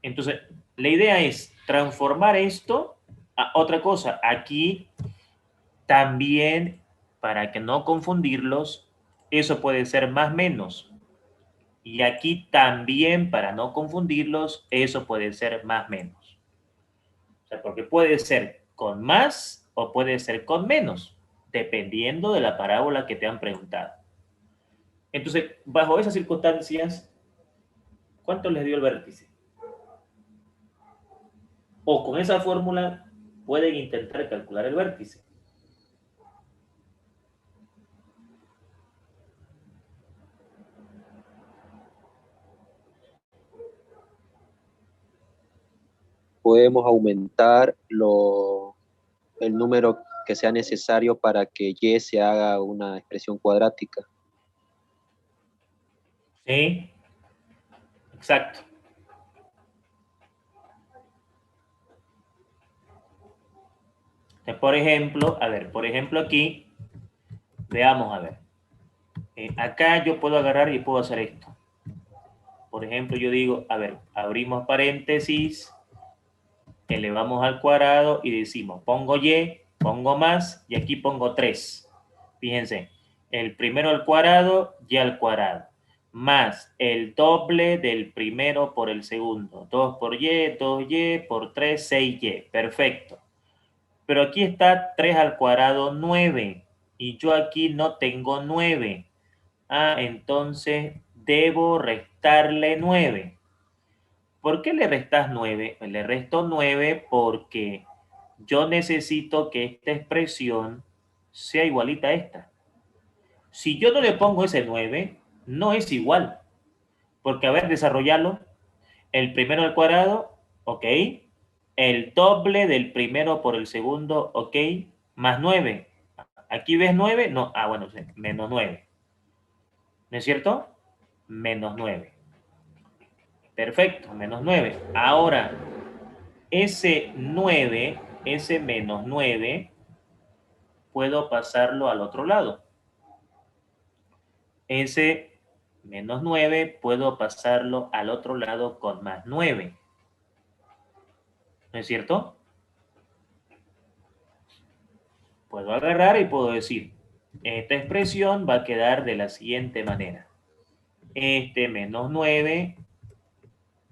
Entonces, la idea es transformar esto a otra cosa. Aquí también, para que no confundirlos, eso puede ser más menos. Y aquí también, para no confundirlos, eso puede ser más menos. O sea, porque puede ser con más o puede ser con menos, dependiendo de la parábola que te han preguntado. Entonces, bajo esas circunstancias, ¿cuánto les dio el vértice? O con esa fórmula pueden intentar calcular el vértice. Podemos aumentar el número que sea necesario para que Y se haga una expresión cuadrática. Sí, exacto. Por ejemplo, aquí, veamos, a ver. Acá yo puedo agarrar y puedo hacer esto. Por ejemplo, yo digo, a ver, abrimos paréntesis, elevamos al cuadrado y decimos, pongo Y, pongo más y aquí pongo 3. Fíjense, el primero al cuadrado, Y al cuadrado, más el doble del primero por el segundo. 2 por Y, 2Y, por 3, 6Y. Perfecto. Pero aquí está 3 al cuadrado, 9. Y yo aquí no tengo 9. Entonces debo restarle 9. ¿Por qué le restas 9? Le resto 9 porque yo necesito que esta expresión sea igualita a esta. Si yo no le pongo ese 9, no es igual. Porque, a ver, desarrollarlo. El primero al cuadrado, ok. El doble del primero por el segundo, ok. Más 9. ¿Aquí ves 9? No, bueno, menos 9. ¿No es cierto? Menos 9. Perfecto, menos 9. Ahora, ese menos 9, puedo pasarlo al otro lado. Ese menos 9 puedo pasarlo al otro lado con más 9. ¿No es cierto? Puedo agarrar y puedo decir, esta expresión va a quedar de la siguiente manera. Este menos 9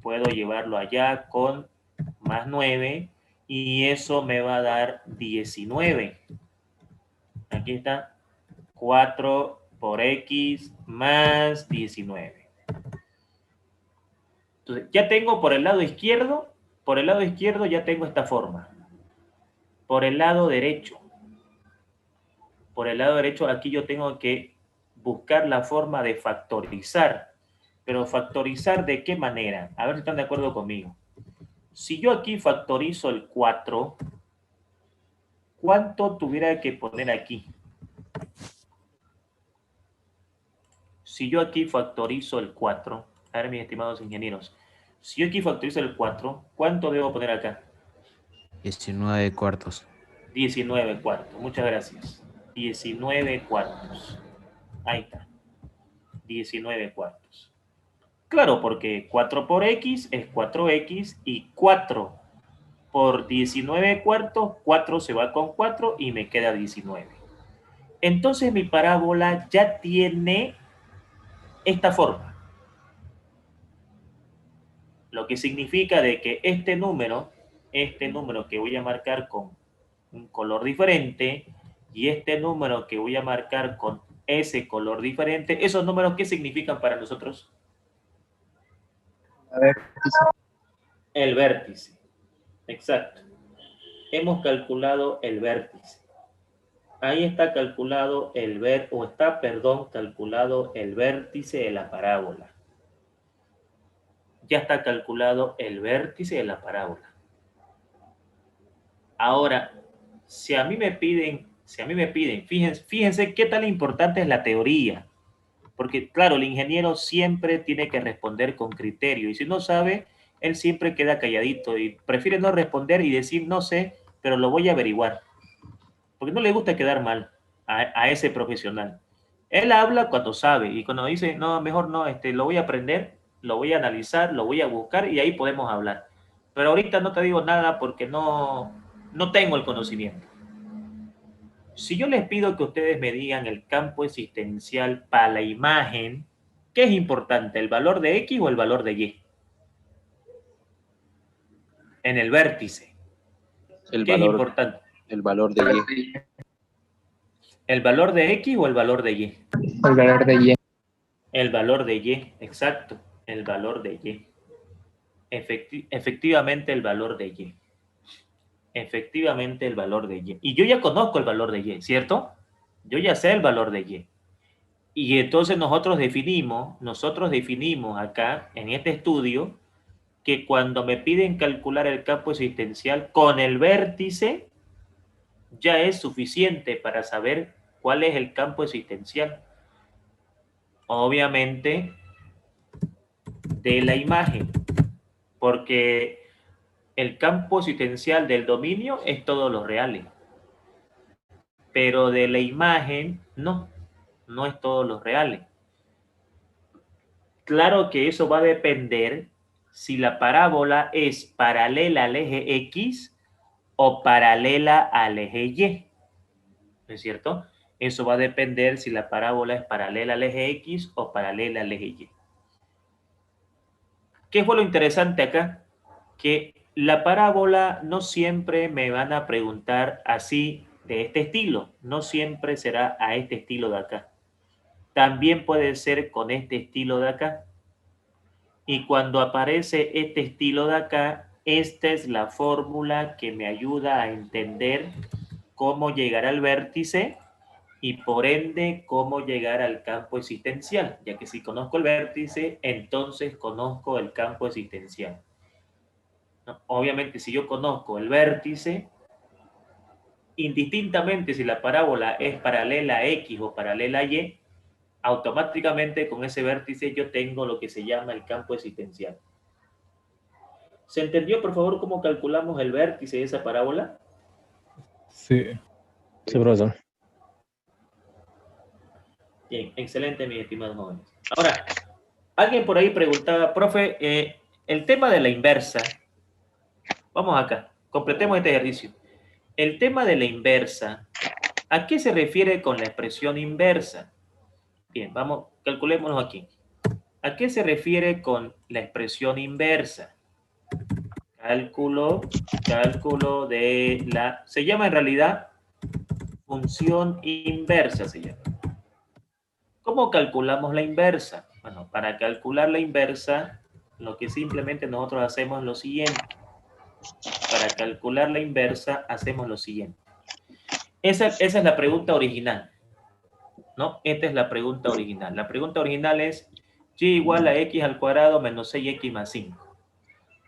puedo llevarlo allá con más 9 y eso me va a dar 19. Aquí está 4 por X más 19. Entonces, ya tengo por el lado izquierdo ya tengo esta forma. Por el lado derecho aquí yo tengo que buscar la forma de factorizar. Pero factorizar ¿de qué manera? A ver si están de acuerdo conmigo. Si yo aquí factorizo el 4, ¿cuánto tuviera que poner aquí? Si yo aquí factorizo el 4, a ver, mis estimados ingenieros, si yo aquí factorizo el 4, ¿cuánto debo poner acá? 19 cuartos. 19 cuartos, muchas gracias. 19 cuartos. Ahí está. 19 cuartos. Claro, porque 4 por X es 4X y 4 por 19 cuartos, 4 se va con 4 y me queda 19. Entonces mi parábola ya tiene esta forma. Lo que significa de que este número que voy a marcar con un color diferente y este número que voy a marcar con ese color diferente, ¿esos números qué significan para nosotros? A ver, El vértice. Exacto. Hemos calculado el vértice. Ahí está calculado calculado el vértice de la parábola. Ya está calculado el vértice de la parábola. Ahora, si a mí me piden, fíjense qué tan importante es la teoría. Porque, claro, el ingeniero siempre tiene que responder con criterio. Y si no sabe, él siempre queda calladito y prefiere no responder y decir, no sé, pero lo voy a averiguar. Porque no le gusta quedar mal a ese profesional. Él habla cuando sabe y cuando dice, no, mejor no, lo voy a aprender, lo voy a analizar, lo voy a buscar y ahí podemos hablar. Pero ahorita no te digo nada porque no tengo el conocimiento. Si yo les pido que ustedes me digan el campo existencial para la imagen, ¿qué es importante? ¿El valor de X o el valor de Y? En el vértice. ¿Qué es importante? El valor de Y. ¿El valor de X o el valor de Y? El valor de Y. El valor de Y, exacto. El valor de Y. Efectivamente el valor de Y. Efectivamente el valor de Y. Y yo ya conozco el valor de Y, ¿cierto? Yo ya sé el valor de Y. Y entonces nosotros definimos acá en este estudio que cuando me piden calcular el campo existencial con el vértice, ya es suficiente para saber cuál es el campo existencial. Obviamente, de la imagen, porque el campo existencial del dominio es todos los reales, pero de la imagen no es todos los reales. Claro que eso va a depender si la parábola es paralela al eje X o paralela al eje Y, ¿no es cierto? Eso va a depender si la parábola es paralela al eje X o paralela al eje Y. ¿Qué fue lo interesante acá? Que la parábola no siempre me van a preguntar así, de este estilo. No siempre será a este estilo de acá. También puede ser con este estilo de acá. Y cuando aparece este estilo de acá, esta es la fórmula que me ayuda a entender cómo llegar al vértice y por ende cómo llegar al campo existencial, ya que si conozco el vértice, entonces conozco el campo existencial. ¿No? Obviamente, si yo conozco el vértice, indistintamente si la parábola es paralela a X o paralela a Y, automáticamente con ese vértice yo tengo lo que se llama el campo existencial. ¿Se entendió, por favor, cómo calculamos el vértice de esa parábola? Sí. Sí, profesor. Bien, excelente, mis estimados jóvenes. Ahora, alguien por ahí preguntaba, profe, el tema de la inversa. Vamos acá, completemos este ejercicio. El tema de la inversa, ¿a qué se refiere con la expresión inversa? Bien, vamos, calculémonos aquí. ¿A qué se refiere con la expresión inversa? Cálculo de la... Se llama en realidad función inversa, se llama. ¿Cómo calculamos la inversa? Bueno, para calcular la inversa, lo que simplemente nosotros hacemos es lo siguiente. Para calcular la inversa, hacemos lo siguiente. Esa es la pregunta original, ¿no? Esta es la pregunta original. La pregunta original es y igual a x al cuadrado menos 6x más 5.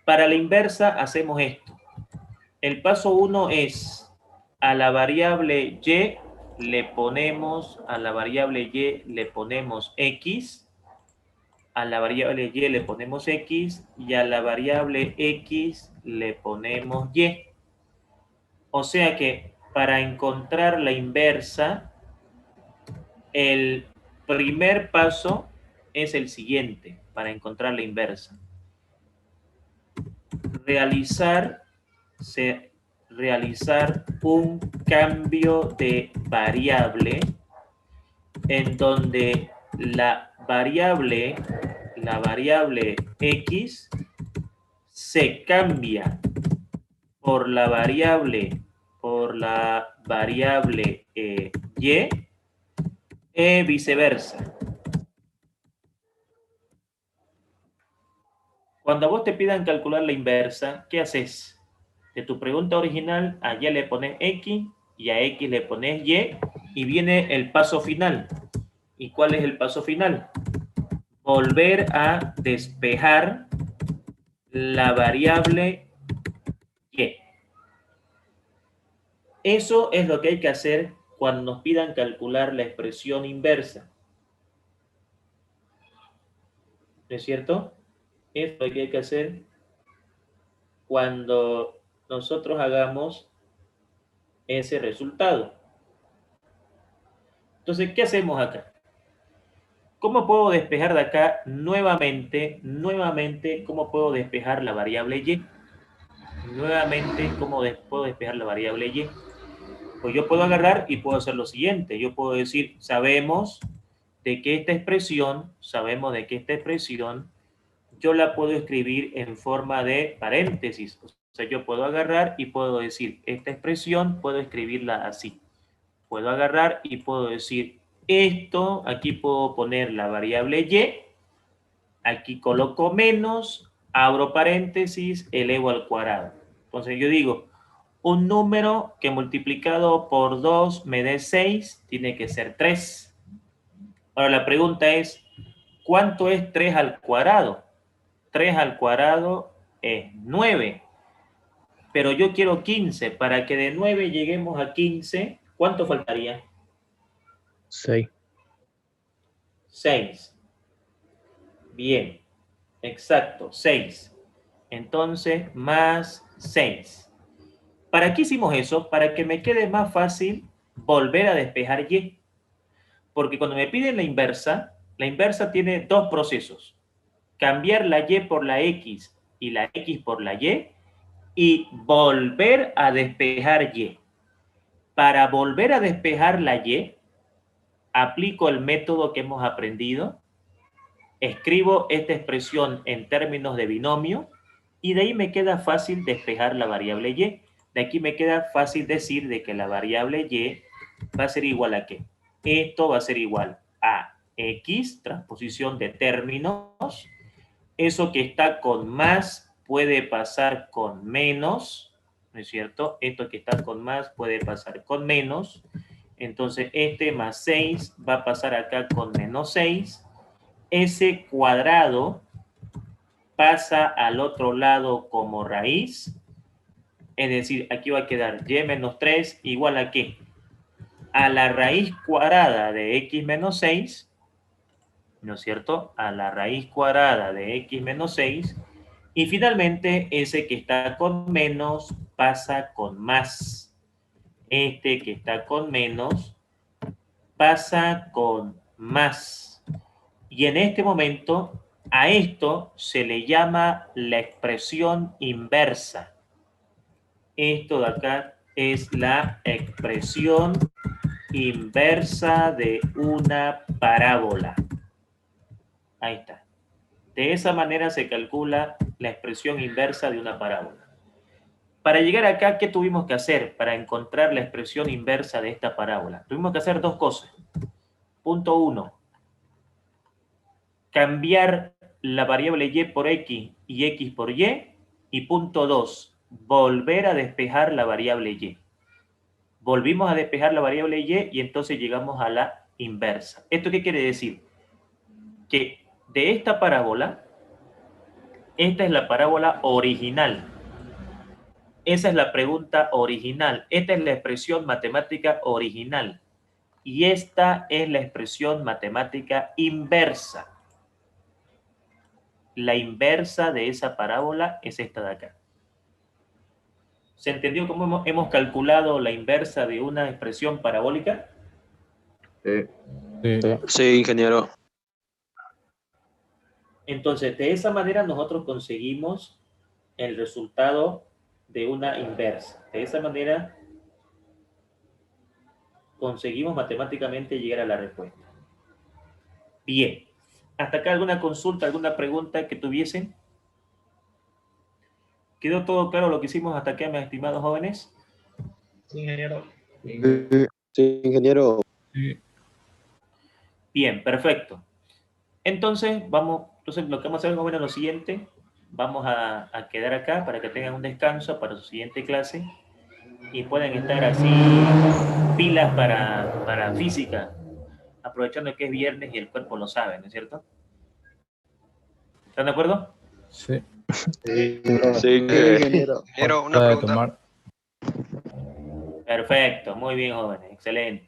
Para la inversa hacemos esto. El paso 1 es a la variable y le ponemos x, a la variable y le ponemos x y a la variable x le ponemos y. O sea que para encontrar la inversa, el primer paso es el siguiente, para encontrar la inversa. Realizar un cambio de variable en donde la variable x se cambia por la variable y e viceversa. Cuando a vos te pidan calcular la inversa, ¿qué haces? De tu pregunta original, a Y le pones X y a X le pones Y y viene el paso final. ¿Y cuál es el paso final? Volver a despejar la variable Y. Eso es lo que hay que hacer cuando nos pidan calcular la expresión inversa. ¿No es cierto? Es lo que hay que hacer cuando nosotros hagamos ese resultado. Entonces, ¿qué hacemos acá? ¿Cómo puedo despejar de acá nuevamente, cómo puedo despejar la variable Y? Nuevamente, ¿cómo puedo despejar la variable Y? Pues yo puedo agarrar y puedo hacer lo siguiente. Yo puedo decir, sabemos de que esta expresión, yo la puedo escribir en forma de paréntesis. O sea, yo puedo agarrar y puedo decir, esta expresión puedo escribirla así. Puedo agarrar y puedo decir esto, aquí puedo poner la variable Y, aquí coloco menos, abro paréntesis, elevo al cuadrado. Entonces yo digo, un número que multiplicado por 2 me dé 6, tiene que ser 3. Ahora la pregunta es, ¿cuánto es 3 al cuadrado? 3 al cuadrado es 9. Pero yo quiero 15. Para que de 9 lleguemos a 15, ¿cuánto faltaría? 6. 6. Bien, exacto, 6. Entonces, más 6. ¿Para qué hicimos eso? Para que me quede más fácil volver a despejar Y. Porque cuando me piden la inversa tiene dos procesos. Cambiar la Y por la X y la X por la y volver a despejar Y. Para volver a despejar la Y, aplico el método que hemos aprendido, escribo esta expresión en términos de binomio y de ahí me queda fácil despejar la variable Y. De aquí me queda fácil decir de que la variable Y va a ser igual a ¿qué? Esto va a ser igual a X, transposición de términos. Eso que está con más puede pasar con menos, ¿no es cierto? Esto que está con más puede pasar con menos. Entonces, este más 6 va a pasar acá con menos 6. Ese cuadrado pasa al otro lado como raíz. Es decir, aquí va a quedar y menos 3 igual a ¿qué? A la raíz cuadrada de x menos 6, ¿no es cierto? A la raíz cuadrada de x menos 6. Y finalmente, ese que está con menos pasa con más. Este que está con menos pasa con más. Y en este momento, a esto se le llama la expresión inversa. Esto de acá es la expresión inversa de una parábola. Ahí está. De esa manera se calcula la expresión inversa de una parábola. Para llegar acá, ¿qué tuvimos que hacer para encontrar la expresión inversa de esta parábola? Tuvimos que hacer dos cosas. Punto 1. Cambiar la variable y por x y x por y. Y punto 2. Volver a despejar la variable y. Volvimos a despejar la variable y entonces llegamos a la inversa. ¿Esto qué quiere decir? Que de esta parábola, esta es la parábola original. Esa es la pregunta original. Esta es la expresión matemática original. Y esta es la expresión matemática inversa. La inversa de esa parábola es esta de acá. ¿Se entendió cómo hemos calculado la inversa de una expresión parabólica? Sí, ingeniero. Entonces, de esa manera nosotros conseguimos el resultado de una inversa. De esa manera conseguimos matemáticamente llegar a la respuesta. Bien. ¿Hasta acá alguna consulta, alguna pregunta que tuviesen? ¿Quedó todo claro lo que hicimos hasta acá, mis estimados jóvenes? Sí, ingeniero. Sí, ingeniero. Bien, perfecto. Entonces, lo que vamos a hacer más o menos es lo siguiente. vamos a quedar acá para que tengan un descanso para su siguiente clase y pueden estar así pilas para física, aprovechando que es viernes y el cuerpo lo sabe, ¿no es cierto? ¿Están de acuerdo? Sí. Sí, Ingeniero, una Para de pregunta. tomar. Perfecto, muy bien, jóvenes, excelente.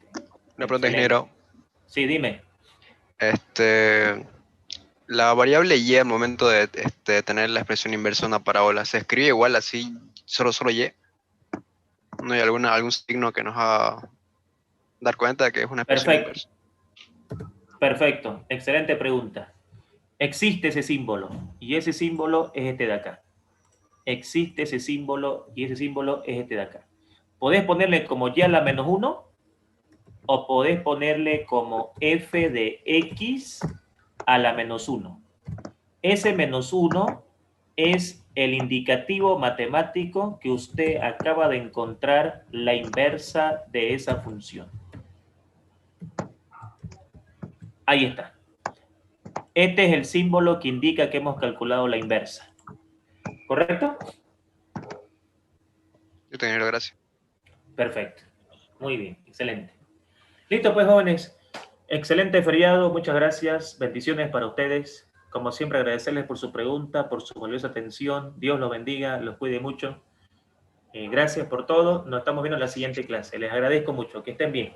Una pregunta, Excelente. ingeniero. Sí, dime. La variable y al momento de tener la expresión inversa de una parábola, ¿se escribe igual así, solo y? ¿No hay algún signo que nos haga dar cuenta de que es una expresión Perfecto. inversa? Perfecto, excelente pregunta. Existe ese símbolo y ese símbolo es este de acá. Existe ese símbolo y ese símbolo es este de acá. Podés ponerle como y a la menos 1 o podés ponerle como f de x a la menos 1. Ese menos 1 es el indicativo matemático que usted acaba de encontrar la inversa de esa función. Ahí está. Este es el símbolo que indica que hemos calculado la inversa. ¿Correcto? Yo tengo gracias. Perfecto. Muy bien, excelente. Listo, pues, jóvenes. Excelente feriado, muchas gracias. Bendiciones para ustedes. Como siempre, agradecerles por su pregunta, por su valiosa atención. Dios los bendiga, los cuide mucho. Gracias por todo. Nos estamos viendo en la siguiente clase. Les agradezco mucho. Que estén bien.